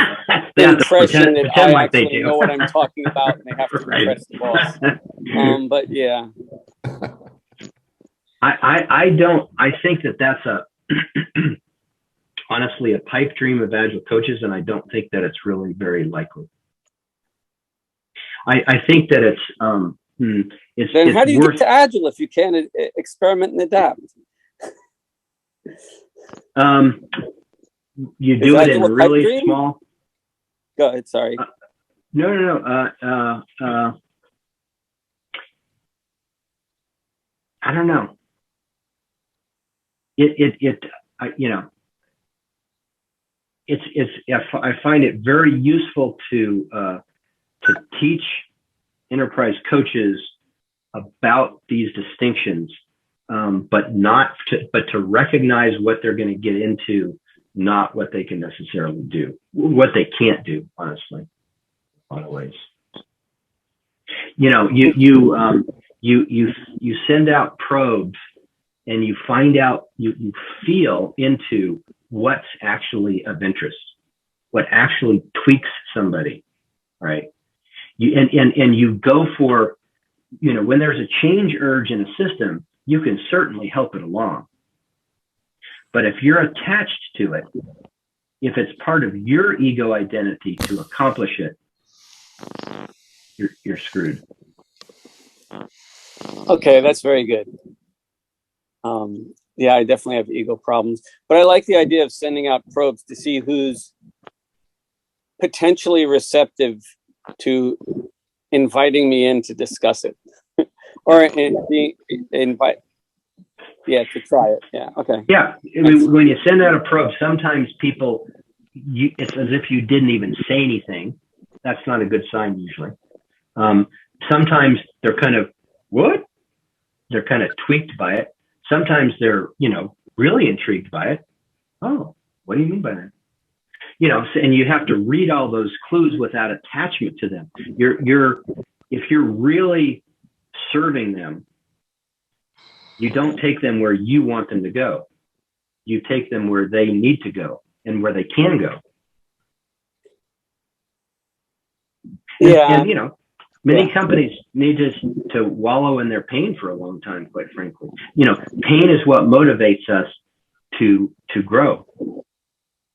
They have to impression that pretend I like they actually do. know what I'm talking about, and they have to Right. impress the boss. But yeah, I don't. I think that that's a honestly a pipe dream of Agile coaches, and I don't think that it's really very likely. I think that it's then how do you worth, get to Agile if you can't experiment and adapt? you Is do it in Agile a pipe really dream? small. Go ahead. Sorry. No. I don't know. I find it very useful to teach enterprise coaches about these distinctions, but to recognize what they're going to get into, not what they can necessarily do, what they can't do, honestly, a lot of ways. You send out probes and you find out, you feel into what's actually of interest, what actually tweaks somebody, right? And you go for, when there's a change urge in a system, you can certainly help it along. But if you're attached to it, if it's part of your ego identity to accomplish it, you're screwed. Okay, that's very good. Yeah, I definitely have ego problems, but I like the idea of sending out probes to see who's potentially receptive to inviting me in to discuss it, or invite, to try it. Yeah, okay. Yeah, I mean, when you send out a probe, sometimes people, it's as if you didn't even say anything. That's not a good sign usually. Sometimes they're kind of, what? They're kind of tweaked by it. Sometimes they're, really intrigued by it. Oh, what do you mean by that? And you have to read all those clues without attachment to them. If you're really serving them, you don't take them where you want them to go. You take them where they need to go and where they can go. Yeah. And many companies need to wallow in their pain for a long time, quite frankly. Pain is what motivates us to grow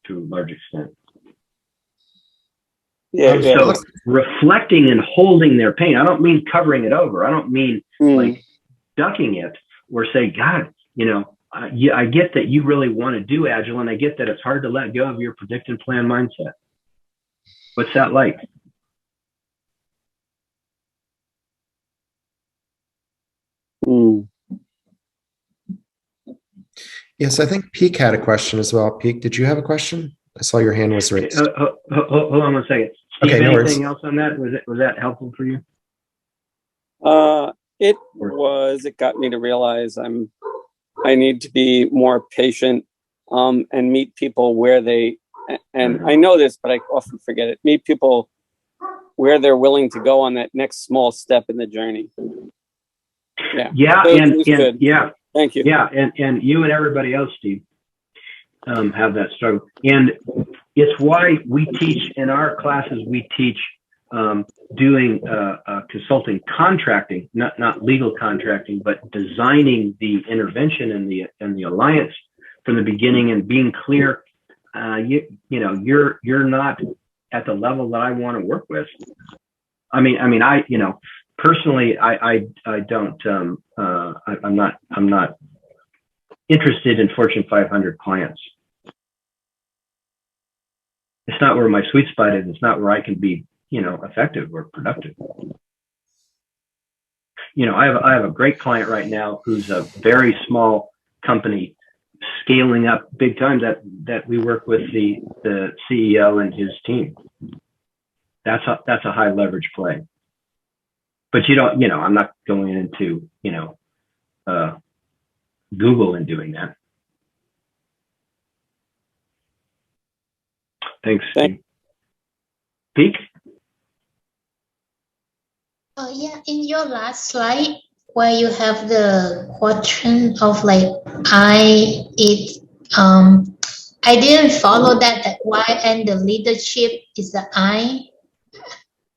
to a large extent. Yeah. So reflecting and holding their pain, I don't mean covering it over. I don't mean like ducking it or say, God, I get that you really want to do Agile, and I get that it's hard to let go of your predict and plan mindset. What's that like? Yes, I think Peak had a question as well. Peak, did you have a question? I saw your hand was raised. Hold on one second. Steve, Okay, no worries. anything else on that? Was that helpful for you? It got me to realize I need to be more patient, and meet people where and I know this, but I often forget it, meet people where they're willing to go on that next small step in the journey. Yeah. And yeah. Thank you. Yeah, and you and everybody else, Steve, have that struggle. And it's why we teach in our classes, we teach doing consulting contracting, not legal contracting, but designing the intervention and the alliance from the beginning and being clear. You're not at the level that I want to work with. I mean, personally, I don't. I'm not interested in Fortune 500 clients. It's not where my sweet spot is. It's not where I can be, effective or productive. I have a great client right now who's a very small company scaling up big time that we work with the CEO and his team. That's a high leverage play. But I'm not going into, Google and doing that. Thanks, Steve. Peak? Yeah, in your last slide, where you have the quadrant of like I didn't follow that why and the leadership is the I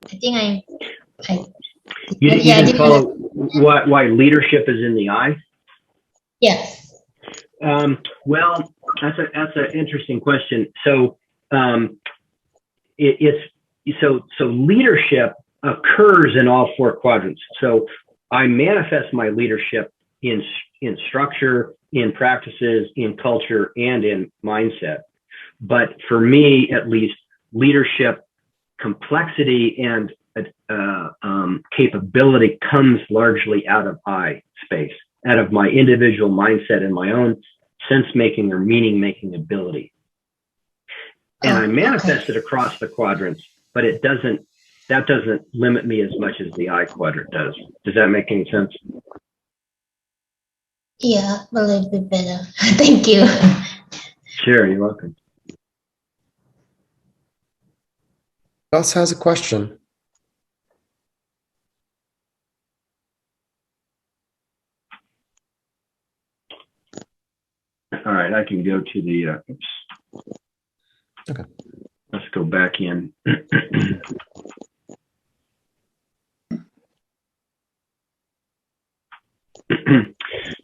think You I didn't didn't follow why leadership is in the eye? yes. Well, that's an interesting question. So so leadership occurs in all four quadrants. So I manifest my leadership in structure, in practices, in culture, and in mindset. But for me, at least, leadership complexity and capability comes largely out of I space, out of my individual mindset and my own sense making or meaning making ability. And I manifest it across the quadrants, but that doesn't limit me as much as the I quadrant does. Does that make any sense? Yeah, a little bit better. Thank you. Sure, you're welcome. Who else has a question? All right, I can go to the, oops. Okay. Let's go back in.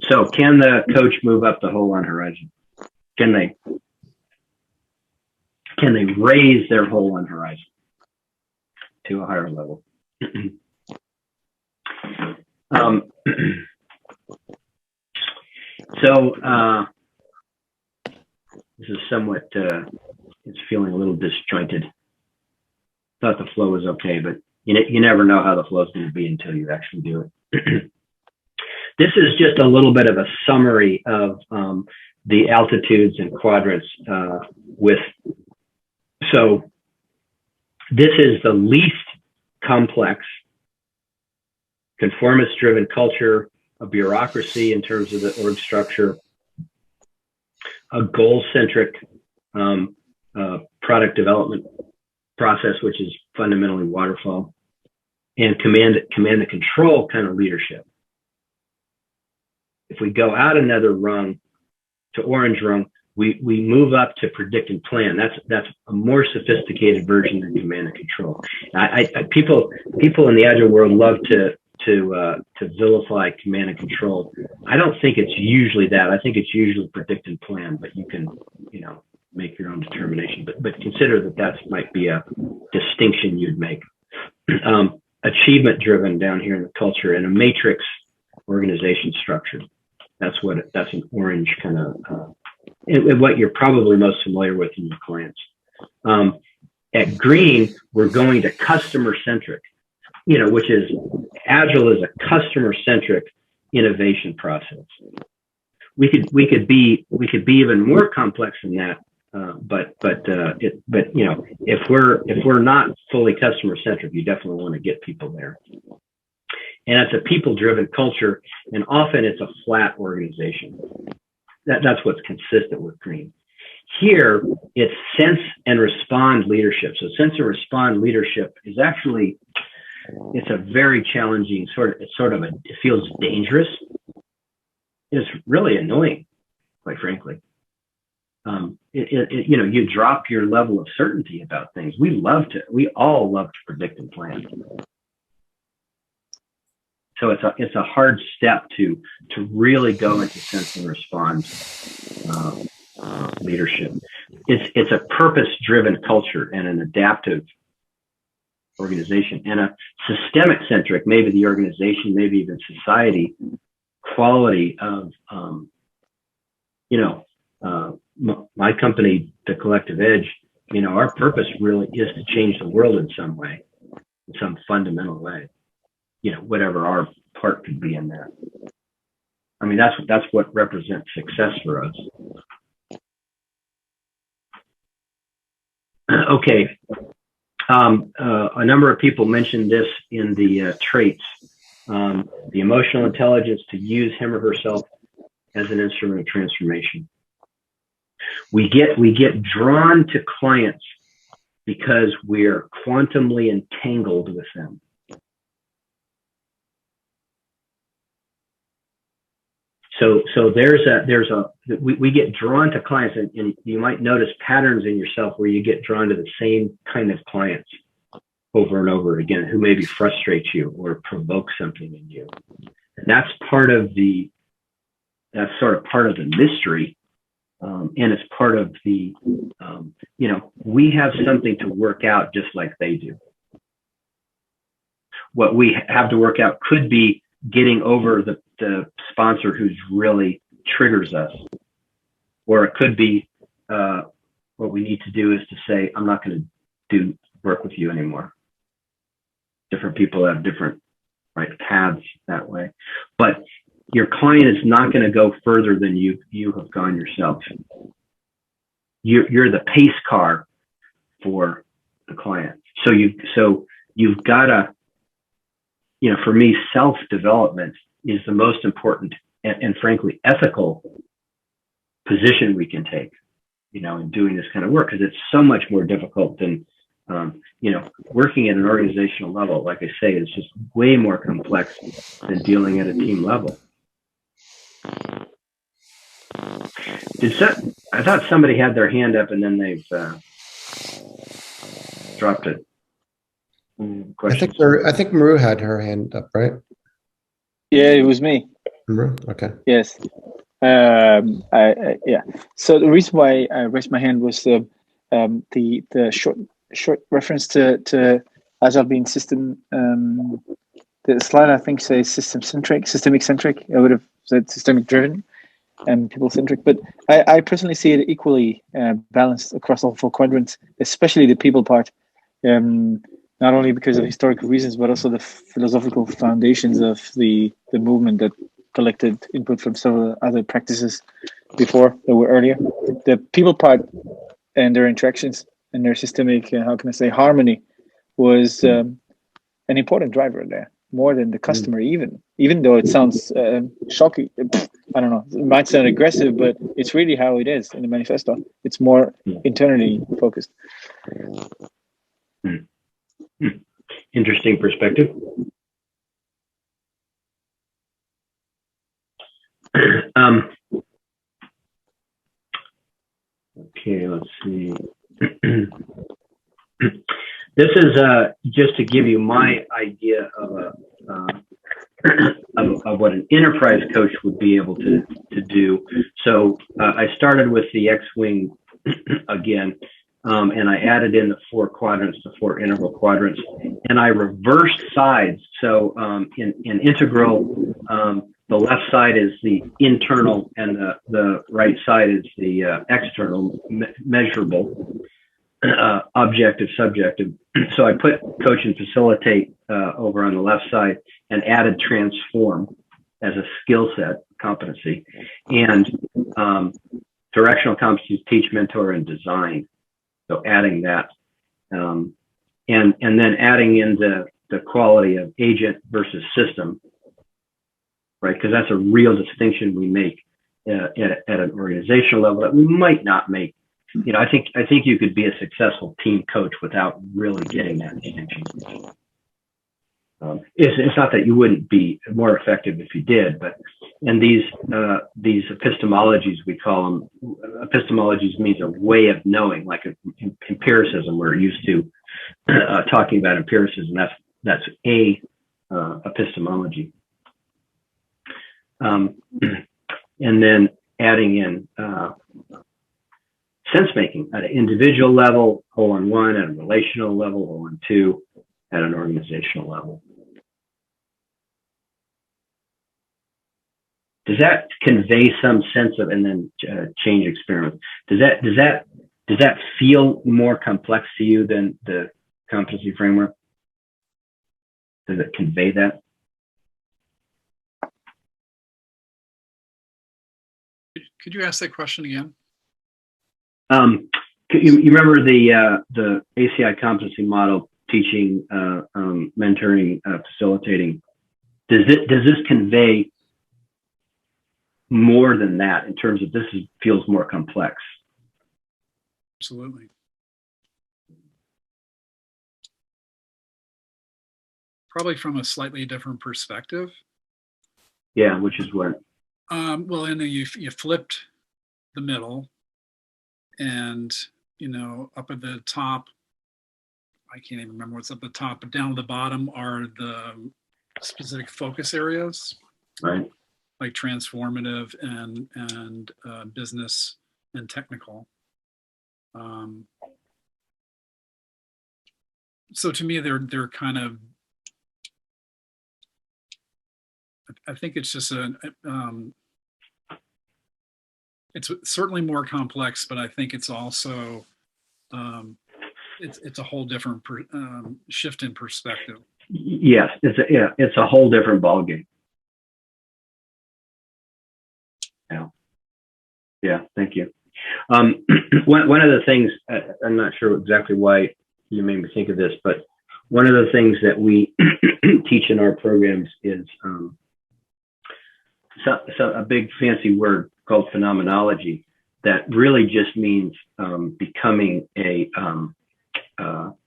So can the coach move up the hole on horizon? Can they raise their hole on horizon to a higher level? So this is somewhat, it's feeling a little disjointed. Thought the flow was okay, but you never know how the flow is going to be until you actually do it. This is just a little bit of a summary of the altitudes and quadrants so this is the least complex conformist driven culture, a bureaucracy in terms of the org structure, a goal-centric product development process, which is fundamentally waterfall, and command and control kind of leadership. If we go out another rung to orange rung, we move up to predict and plan. That's a more sophisticated version than command and control. People in the Agile world love to vilify command and control. I don't think it's usually that. I think it's usually predict and plan, but you can, make your own determination. But consider that might be a distinction you'd make. Achievement driven down here in the culture and a matrix organization structure. That's an orange kind of, what you're probably most familiar with in your clients. At green, we're going to customer centric, which is Agile is a customer centric innovation process. We could be even more complex than that. But if we're not fully customer centric, you definitely want to get people there. And it's a people-driven culture, and often it's a flat organization. That's what's consistent with green. Here, it's sense and respond leadership. So sense and respond leadership is actually, it's a very challenging it feels dangerous. It's really annoying, quite frankly. You drop your level of certainty about things. We all love to predict and plan. So it's a hard step to really go into sense and respond leadership. It's a purpose-driven culture and an adaptive organization and a systemic centric, maybe the organization, maybe even society, quality of my company, The Collective Edge. Our purpose really is to change the world in some way, in some fundamental way. Whatever our part could be in that. I mean, that's what represents success for us. Okay. A number of people mentioned this in the traits. The emotional intelligence to use him or herself as an instrument of transformation. We get drawn to clients because we're quantumly entangled with them. So we get drawn to clients, and you might notice patterns in yourself where you get drawn to the same kind of clients over and over again, who maybe frustrate you or provoke something in you. And that's sort of part of the mystery. And it's part of the, we have something to work out just like they do. What we have to work out could be getting over the sponsor who's really triggers us. Or it could be what we need to do is to say, I'm not going to do work with you anymore. Different people have different paths that way. But your client is not going to go further than you have gone yourself. You're the pace car for the client. So you've got to, for me, self-development is the most important and frankly ethical position we can take, in doing this kind of work, because it's so much more difficult than working at an organizational level. Like I say, it's just way more complex than dealing at a team level. I thought somebody had their hand up and then they've dropped it. I think Maru had her hand up, right? Yeah, it was me. Maru? Okay. Yes. Yeah. So the reason why I raised my hand was the short reference to Agile being system. The slide I think says systemic centric. I would have said systemic driven and people centric, but I personally see it equally balanced across all 4 quadrants, especially the people part. Not only because of historical reasons, but also the philosophical foundations of the movement that collected input from several other practices before that were earlier. The people part and their interactions and their systemic, harmony was an important driver there, more than the customer even though it sounds shocking. I don't know, it might sound aggressive, but it's really how it is in the manifesto. It's more internally focused. Interesting perspective. Okay, let's see. This is just to give you my idea of of what an enterprise coach would be able to do. So I started with the X-Wing again, and I added in the 4 quadrants, the 4 integral quadrants, and I reversed sides. So in integral, the left side is the internal and the right side is the external, measurable, objective, subjective. So I put coach and facilitate over on the left side and added transform as a skill set competency, and directional competencies, teach, mentor, and design. So adding that, and then adding in the quality of agent versus system, right? Because that's a real distinction we make at an organizational level that we might not make. I think you could be a successful team coach without really getting that distinction. It's not that you wouldn't be more effective if you did, but and these epistemologies, we call them, epistemologies means a way of knowing, like empiricism. We're used to talking about empiricism. That's a epistemology. And then adding in sense making at an individual level, O1, at a relational level, O2, at an organizational level. Does that convey some sense of, and then change experiment? Does that feel more complex to you than the competency framework? Does it convey that? Could you ask that question again? You remember the ACI competency model, teaching, mentoring, facilitating? Does this convey more than that in terms of feels more complex? Absolutely. Probably from a slightly different perspective. Yeah, which is what? Well, and then you flipped the middle, and up at the top, I can't even remember what's up at the top, but down at the bottom are the specific focus areas, Right. like transformative and business and technical. So to me, they're kind of. I think it's just it's certainly more complex, but I think it's also it's a whole different shift in perspective. Yes, it's a whole different ballgame. Yeah. Thank you. One of the things, I'm not sure exactly why you made me think of this, but one of the things that we teach in our programs is a big fancy word called phenomenology that really just means becoming a I'll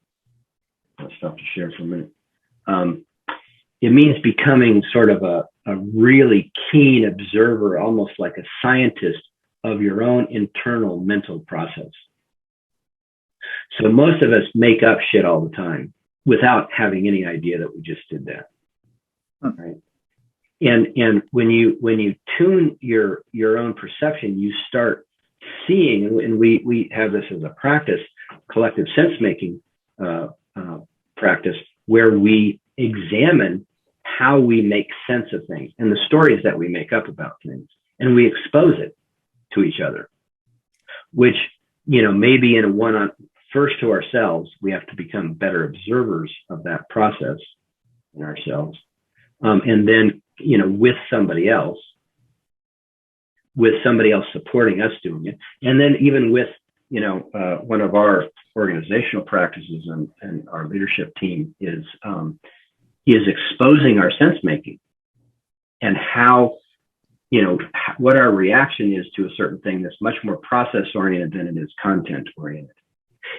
stop to share for a minute. It means becoming sort of a really keen observer, almost like a scientist of your own internal mental process. So most of us make up shit all the time without having any idea that we just did that. Right? And when you tune your own perception, you start seeing, and we have this as a practice, collective sense making practice, where we examine how we make sense of things and the stories that we make up about things, and we expose it to each other, which maybe in a one-on first to ourselves, we have to become better observers of that process in ourselves, and then with somebody else supporting us doing it, and then even with one of our organizational practices and our leadership team is exposing our sense making and how what our reaction is to a certain thing that's much more process oriented than it is content oriented.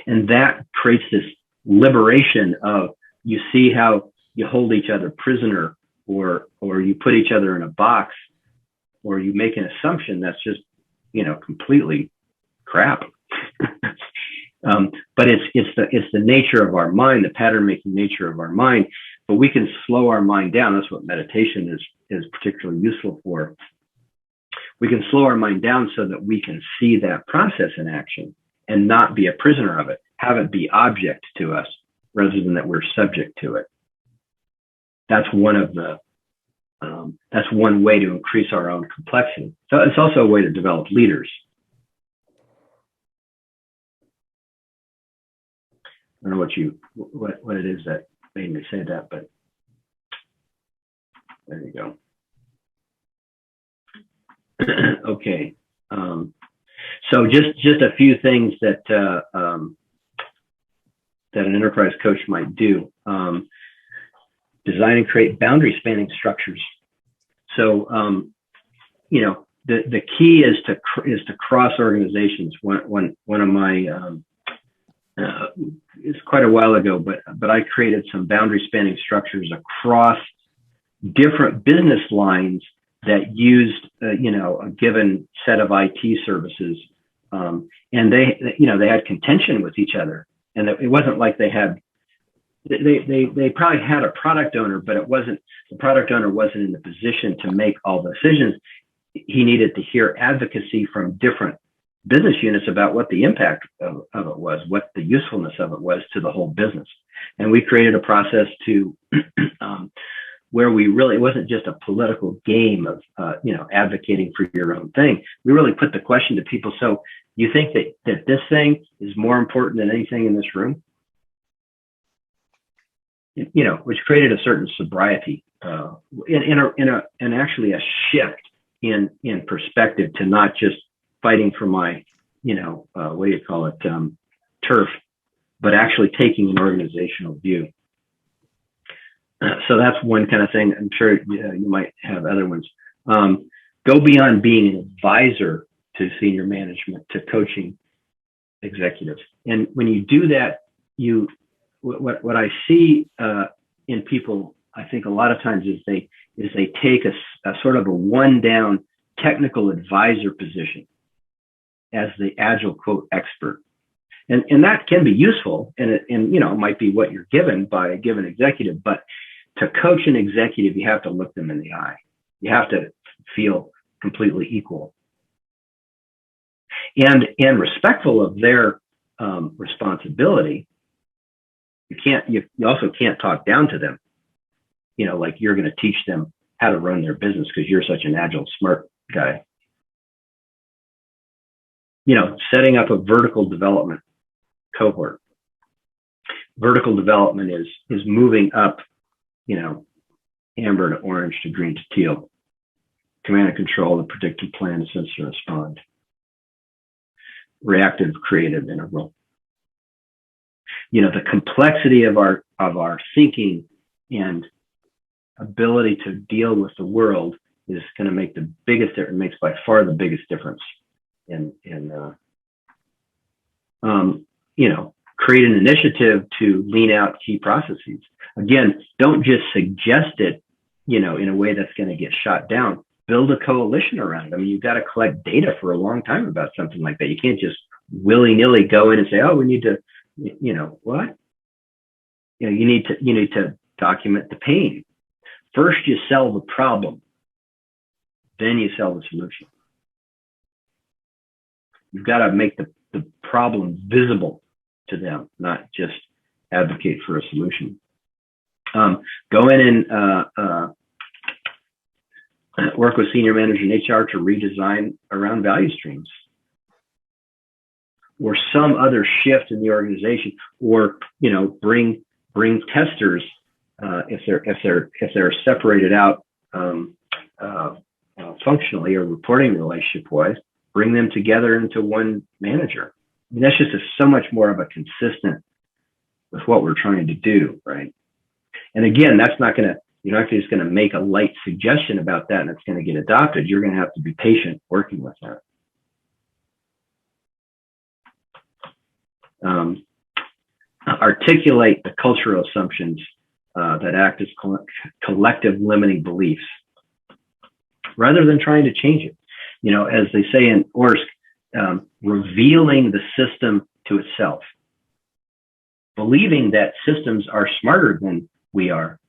And that creates this liberation of, you see how you hold each other prisoner, or you put each other in a box, or you make an assumption that's just completely crap. But it's the nature of our mind, the pattern making nature of our mind. But we can slow our mind down. That's what meditation is particularly useful for. We can slow our mind down so that we can see that process in action and not be a prisoner of it, have it be object to us rather than that we're subject to it. That's that's one way to increase our own complexity. So it's also a way to develop leaders. I don't know what it is that made me say that, but there you go. Okay. So just a few things that that an enterprise coach might do. Design and create boundary spanning structures. So the key is to cross organizations. One of my it's quite a while ago, but I created some boundary spanning structures across different business lines that used a given set of IT services, and they had contention with each other, and it wasn't like they probably had a product owner, but the product owner wasn't in the position to make all the decisions. He needed to hear advocacy from different business units about what the impact of it was, what the usefulness of it was to the whole business. And we created a process to where it wasn't just a political game of advocating for your own thing. We really put the question to people. So you think that this thing is more important than anything in this room? Which created a certain sobriety and actually a shift in perspective to not just fighting for my, what do you call it, turf, but actually taking an organizational view. So that's one kind of thing. I'm sure you might have other ones. Go beyond being an advisor to senior management, to coaching executives. And when you do that, what I see in people, I think a lot of times is they take a sort of a one down technical advisor position as the Agile quote expert. And that can be useful, and you know, it might be what you're given by a given executive, but to coach an executive, you have to look them in the eye. You have to feel completely equal and respectful of their responsibility. You also can't talk down to them, you know, like you're going to teach them how to run their business because you're such an agile, smart guy. You know, setting up a vertical development cohort. Vertical development is moving up, you know, amber to orange to green to teal. Command and control, the predictive plan, sense and respond. Reactive, creative, integral. You know, the complexity of our thinking and ability to deal with the world is going to make the biggest difference. It makes by far the biggest difference in you know, create an initiative to lean out key processes. Again, don't just suggest it, you know, in a way that's going to get shot down. Build a coalition around it. I mean, you've got to collect data for a long time about something like that. You can't just willy-nilly go in and say, oh, we need to, you know, what? You know, you need to document the pain. First, you sell the problem, then you sell the solution. You've got to make the problem visible to them, not just advocate for a solution. Go in and work with senior manager and HR to redesign around value streams, or some other shift in the organization, or, you know, bring testers if they're separated out functionally or reporting relationship wise. Bring them together into one manager. I mean, that's just so much more of a consistent with what we're trying to do, right? And again, that's not going to, you're not just going to make a light suggestion about that and it's going to get adopted. You're going to have to be patient working with that. Articulate the cultural assumptions that act as collective limiting beliefs rather than trying to change it. You know, as they say in ORSC, revealing the system to itself, believing that systems are smarter than we are.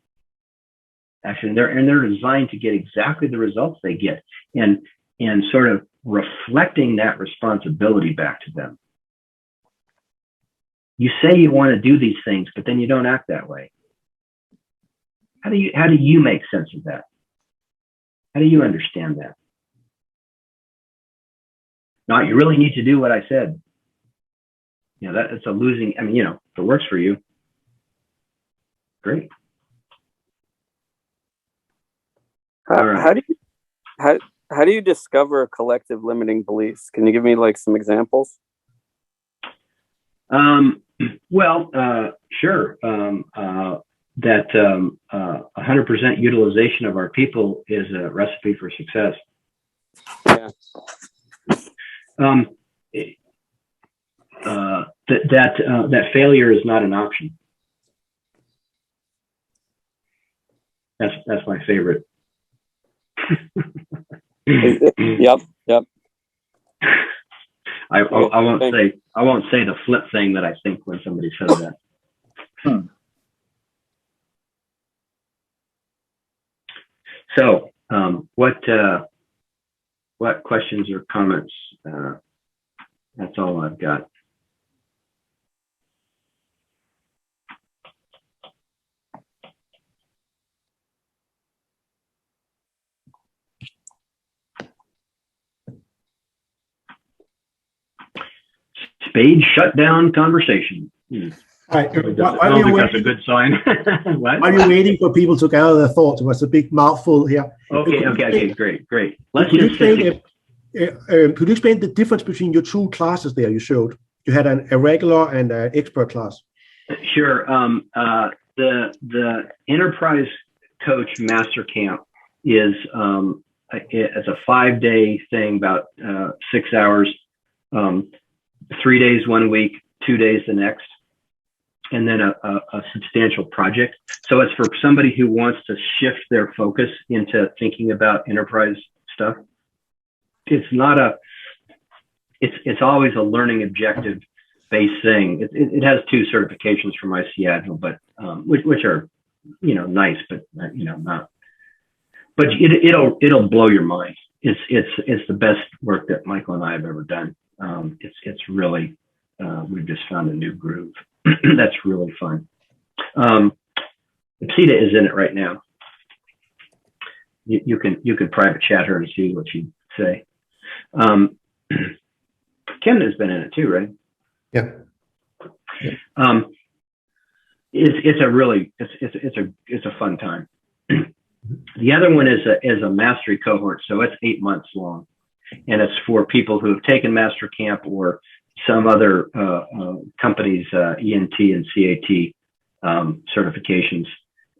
Actually, they're designed to get exactly the results they get, and sort of reflecting that responsibility back to them. You say you want to do these things, but then you don't act that way. How do you make sense of that? How do you understand that? No, you really need to do what I said. You know, it's a losing, I mean, you know, if it works for you, great. How do you discover collective limiting beliefs? Can you give me like some examples? Well, sure. That 100% utilization of our people is a recipe for success. Yeah. That failure is not an option. That's my favorite. Yep. I won't say the flip thing that I think when somebody says that. So, what questions or comments? That's all I've got. Spayd shut down conversation. All right. I don't think that's a good sign. What? While you're waiting for people to gather their thoughts, it was a big mouthful here. Okay, great. Could you explain the difference between your two classes there you showed? You had a regular and an expert class. Sure. The Enterprise Coach Master Camp is it's a 5-day thing, about 6 hours, 3 days 1 week, 2 days the next, and then a substantial project. So it's for somebody who wants to shift their focus into thinking about enterprise stuff. it's not a, it's always a learning objective based thing. It has 2 certifications from IC Agile, but which are, nice, but not. But it'll blow your mind. It's the best work that Michael and I have ever done. It's really we've just found a new groove. That's really fun. Psita is in it right now. You can private chat her and see what she'd say. Ken has been in it too, right? Yeah. It's a fun time. The other one is a mastery cohort, so it's 8 months long, and it's for people who have taken Master Camp or some other companies' ENT and CAT certifications,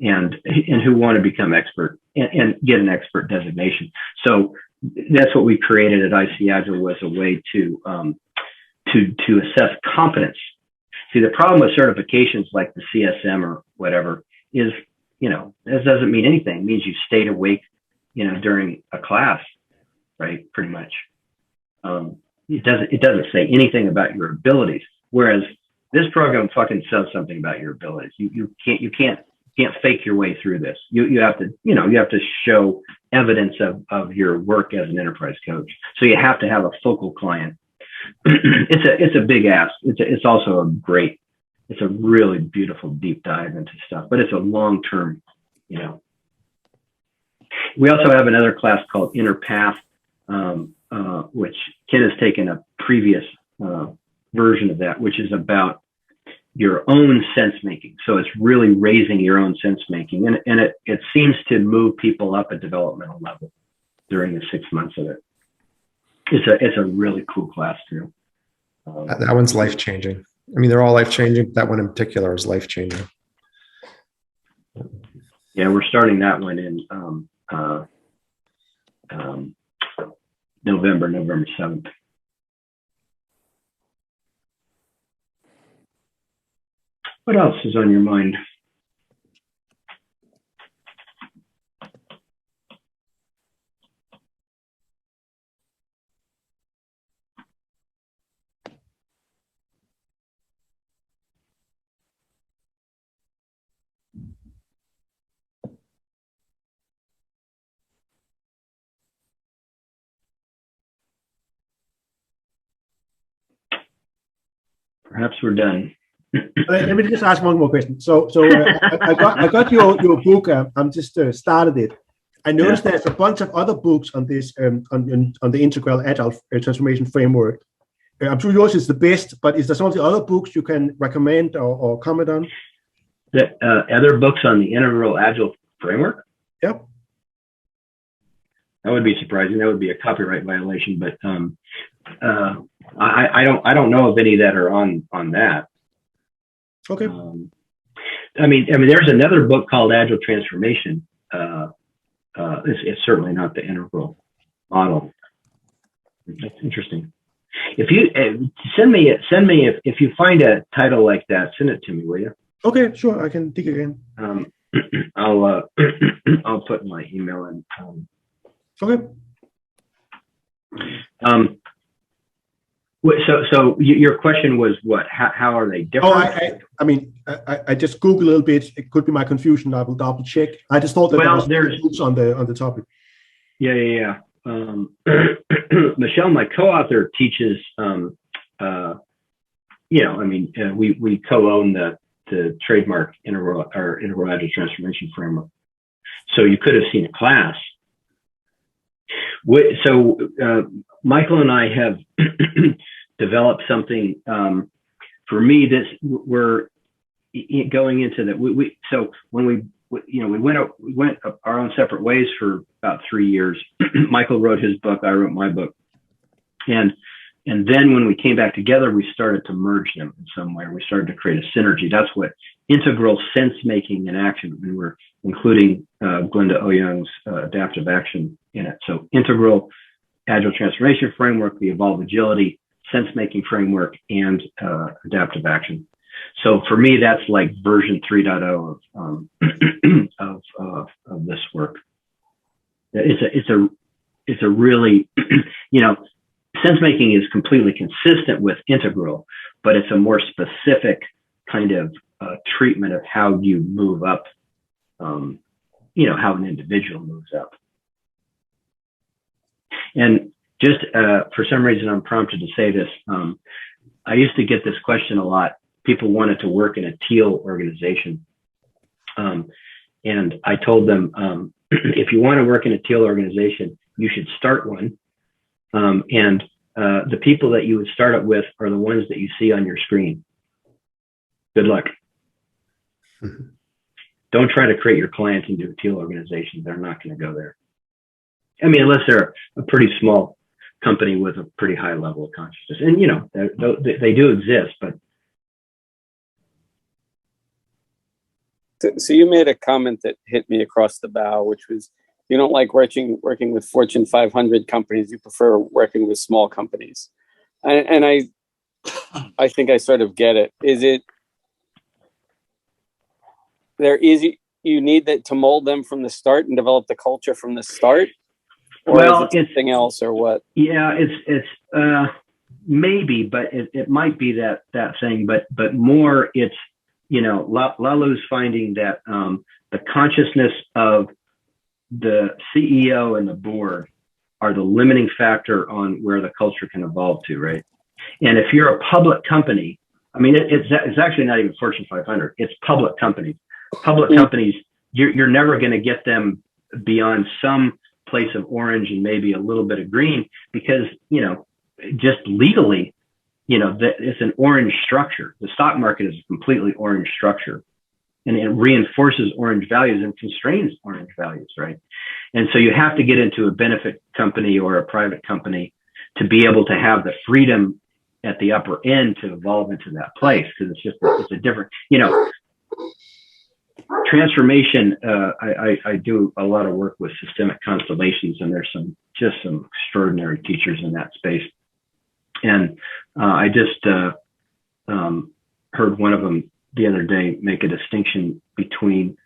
and who want to become expert and get an expert designation. So that's what we created at IC Agile, was a way to assess competence. See, the problem with certifications like the CSM or whatever is, this doesn't mean anything. It means you stayed awake, during a class, right? Pretty much. It doesn't say anything about your abilities. Whereas this program fucking says something about your abilities. You can't fake your way through this. You have to, you have to show evidence of your work as an enterprise coach. So you have to have a focal client. It's a big ask. It's also it's a really beautiful deep dive into stuff, but it's a long-term, We also have another class called Inner Path, which Ken has taken a previous version of that, which is about your own sense making. So it's really raising your own sense making, and it seems to move people up a developmental level during the 6 months of it. It's a really cool class too. That one's life changing. I mean, they're all life changing. That one in particular is life changing. Yeah, we're starting that one in November 7th. What else is on your mind? Perhaps we're done. Let me just ask one more question. So I got your book. I'm just started it. I noticed there's a bunch of other books on this on the integral agile transformation framework. I'm sure yours is the best, but is there some of the other books you can recommend or comment on? The other books on the integral agile framework? Yep. That would be surprising. That would be a copyright violation, but I don't know of any that are on that. Okay. I mean, there's another book called Agile Transformation. It's certainly not the integral model. That's interesting. If you send me if you find a title like that, send it to me, will you? Okay, sure. I can dig again. I'll put my email in. Okay. So your question was what? How are they different? I mean, I just Googled a little bit. It could be my confusion. I will double check. I just thought that there's books on the topic. Yeah. Michelle, my co-author, teaches. We co-own the trademark integral agile transformation framework. So you could have seen a class. So Michael and I have developed something. For me, we're going into that. So when we went our own separate ways for about 3 years. Michael wrote his book, I wrote my book, and then when we came back together, we started to merge them in some way. We started to create a synergy. That's what integral sense making and action. We were including Glenda Oyoung's adaptive action in it. So integral agile transformation framework, the evolved agility sense making framework, and adaptive action. So for me, that's like version 3.0 of this work. It's it's a really, sense making is completely consistent with integral, but it's a more specific kind of treatment of how you move up, how an individual moves up. And just for some reason, I'm prompted to say this. I used to get this question a lot. People wanted to work in a teal organization. And I told them, if you want to work in a teal organization, you should start one. And the people that you would start it with are the ones that you see on your screen. Good luck. Don't try to create your clients into a teal organization. They're not going to go there. I mean, unless they're a pretty small company with a pretty high level of consciousness. And, they do exist, but. So you made a comment that hit me across the bow, which was, you don't like working with Fortune 500 companies. You prefer working with small companies. And I think I sort of get it. Is it, you need that to mold them from the start and develop the culture from the start? Or Well, is it something else or what? Yeah, it's maybe, but it might be that thing, but more it's, Lalu's finding that the consciousness of the CEO and the board are the limiting factor on where the culture can evolve to, right? And if you're a public company, I mean, it's actually not even Fortune 500. It's public companies. Public companies, you're never going to get them beyond some place of orange and maybe a little bit of green because, just legally, it's an orange structure. The stock market is a completely orange structure, and it reinforces orange values and constrains orange values, right? And so you have to get into a benefit company or a private company to be able to have the freedom at the upper end to evolve into that place, because it's a different, transformation. I do a lot of work with systemic constellations, and there's some extraordinary teachers in that space. And I just heard one of them the other day make a distinction between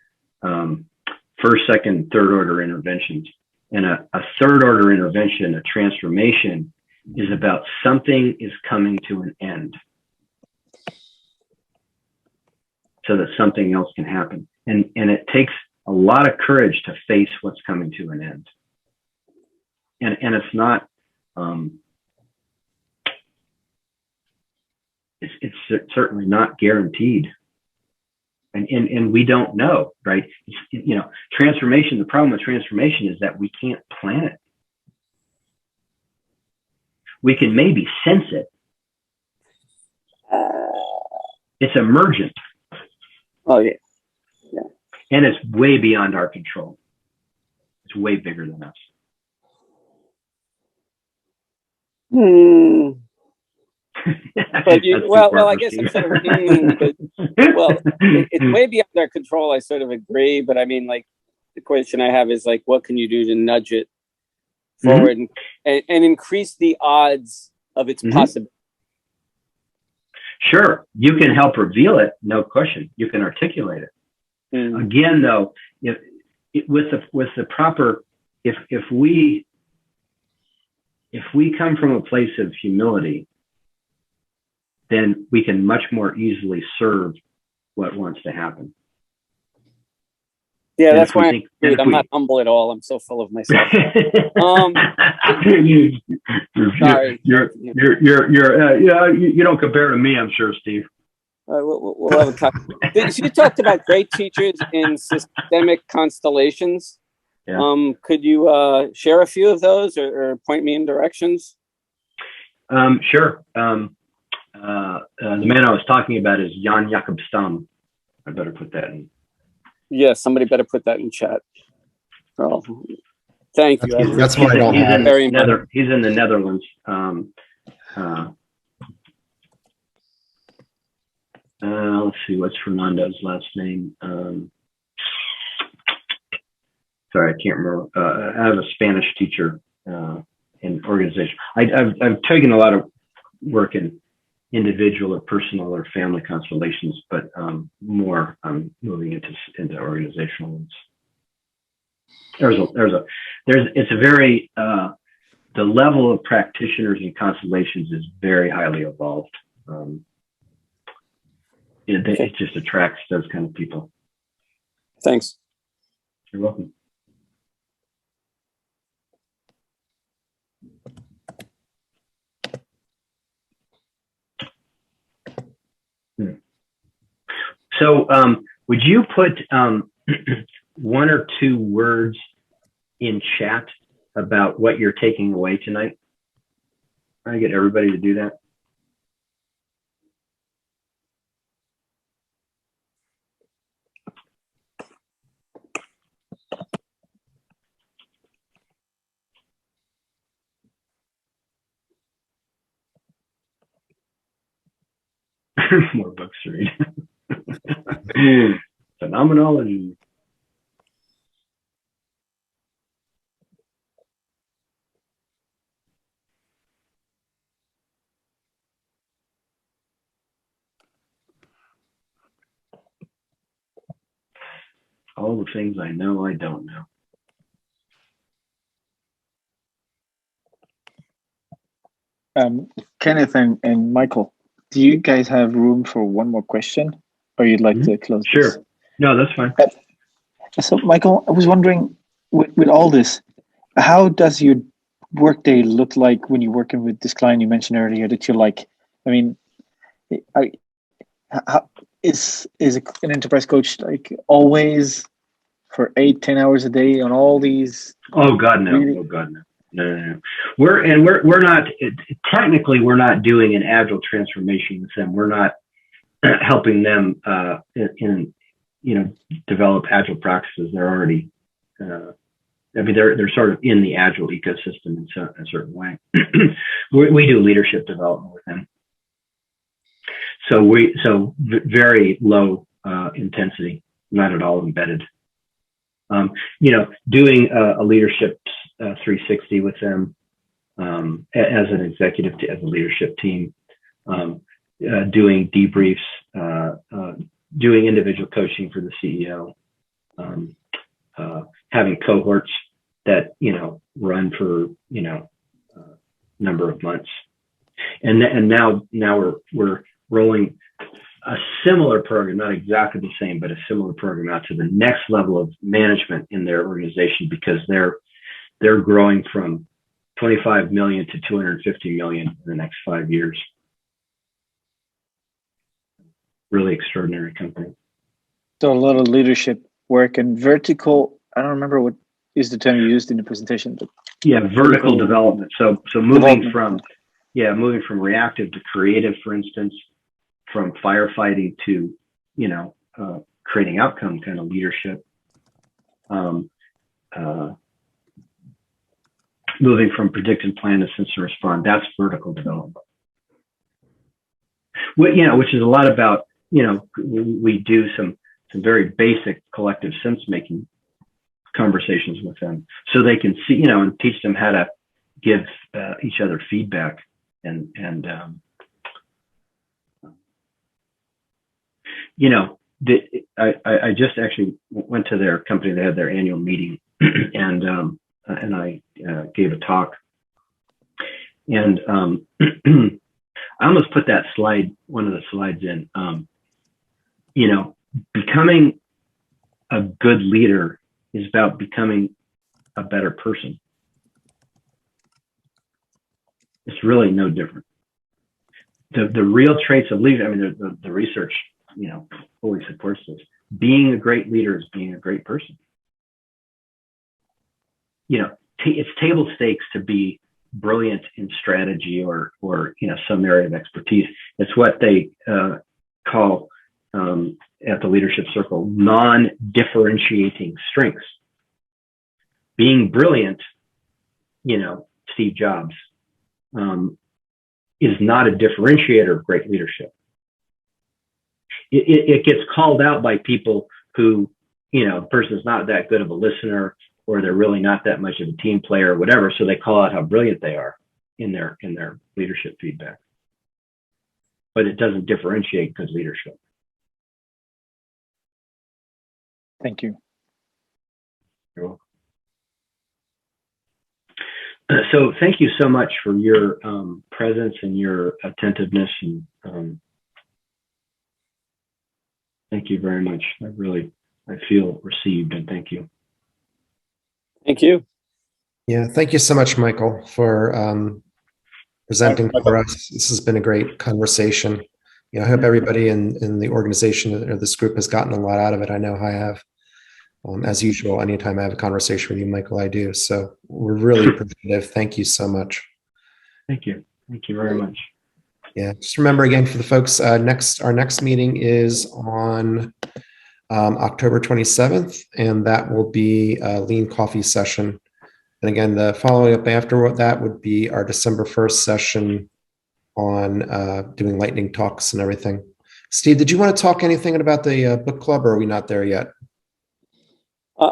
first, second, third order interventions. And a third order intervention, a transformation, is about something is coming to an end so that something else can happen. And it takes a lot of courage to face what's coming to an end. And it's not, it's certainly not guaranteed. And we don't know, right? Transformation, the problem with transformation is that we can't plan it. We can maybe sense it. It's emergent. Oh, yeah. Yeah. And it's way beyond our control. It's way bigger than us. Well, I guess I'm sort of, it's way beyond our control. I sort of agree, but I mean, like, the question I have is like, what can you do to nudge it forward and increase the odds of its possibility? Sure, you can help reveal it, no question. You can articulate it. Again, though, with the proper, if we come from a place of humility, then we can much more easily serve what wants to happen. Yeah, that's why I'm not humble at all. I'm so full of myself. Sorry. You don't compare to me, I'm sure, Steve. We'll have a talk. You talked about great teachers in systemic constellations. Yeah. Could you share a few of those or point me in directions? Sure. The man I was talking about is Jan Jacob Stam. I better put that in. Yeah, somebody better put that in chat. Oh, thank you. That's why I don't have it. He's in the Netherlands. Let's see, what's Fernando's last name? Sorry, I can't remember. I have a Spanish teacher in organization. I've taken a lot of work in individual or personal or family constellations, but more moving into organizational ones. There's it's a very, the level of practitioners in constellations is very highly evolved. It just attracts those kind of people. Thanks. You're welcome. So would you put one or two words in chat about what you're taking away tonight? Trying to get everybody to do that. More books to read. Phenomenology. All the things I know I don't know. Kenneth and Michael, do you guys have room for one more question, or you'd like to close this? Sure. No, that's fine. So, Michael, I was wondering, with all this, how does your workday look like when you're working with this client you mentioned earlier that you like? I mean, how is an enterprise coach like always for 8-10 hours a day on all these? Oh God, no! Really? Oh God, no! No. We're not technically we're not doing an agile transformation with them. We're not helping them develop agile practices. They're already they're sort of in the agile ecosystem in a certain way. we do leadership development with them. So very low intensity, not at all embedded. Doing a leadership 360 with them as an executive, as a leadership team, doing debriefs, doing individual coaching for the CEO, having cohorts that run for number of months, and now we're rolling a similar program, not exactly the same, but a similar program out to the next level of management in their organization, because they're growing from 25 million to 250 million in the next 5 years. Really extraordinary company. So a lot of leadership work and vertical. I don't remember what is the term you used in the presentation, but yeah, vertical development. So moving from reactive to creative, for instance, from firefighting to creating outcome kind of leadership. Moving from predict and plan to sense and respond. That's vertical development. Which is a lot about we do some very basic collective sense making conversations with them, so they can see and teach them how to give each other feedback and I just actually went to their company. They had their annual meeting, and I gave a talk, and I almost put that slide, one of the slides in. Becoming a good leader is about becoming a better person. It's really no different. The real traits of leadership, I mean, the research, fully supports this. Being a great leader is being a great person. It's table stakes to be brilliant in strategy or some area of expertise. It's what they call at the leadership circle non-differentiating strengths. Being brilliant, Steve Jobs, is not a differentiator of great leadership. It gets called out by people who, the person's not that good of a listener, or they're really not that much of a team player or whatever. So they call out how brilliant they are in their leadership feedback. But it doesn't differentiate good leadership. Thank you. You're welcome. So thank you so much for your presence and your attentiveness, and thank you very much. I feel received, and thank you. Thank you. Yeah, thank you so much, Michael, for presenting for us. This has been a great conversation. I hope everybody in the organization or this group has gotten a lot out of it. I know I have. As usual, anytime I have a conversation with you, Michael, I do. So we're really appreciative. Thank you so much. Thank you. Thank you very much. Yeah, just remember again for the folks, our next meeting is on October 27th, and that will be a lean coffee session. And again, the following up after that would be our December 1st session on doing lightning talks and everything. Steve, did you want to talk anything about the book club, or are we not there yet?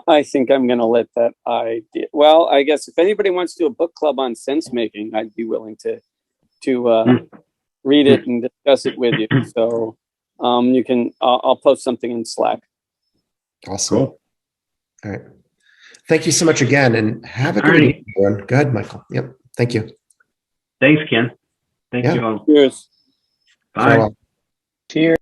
I think I'm going to let that idea. Well, I guess if anybody wants to do a book club on sense making, I'd be willing to read it and discuss it with you. So you can. I'll post something in Slack. Awesome. Cool. All right. Thank you so much again, and have a good evening, everyone. Go ahead, Michael. Yep. Thank you. Thanks, Ken. Thank Yeah. you all. Cheers. Bye. Farewell. Cheers.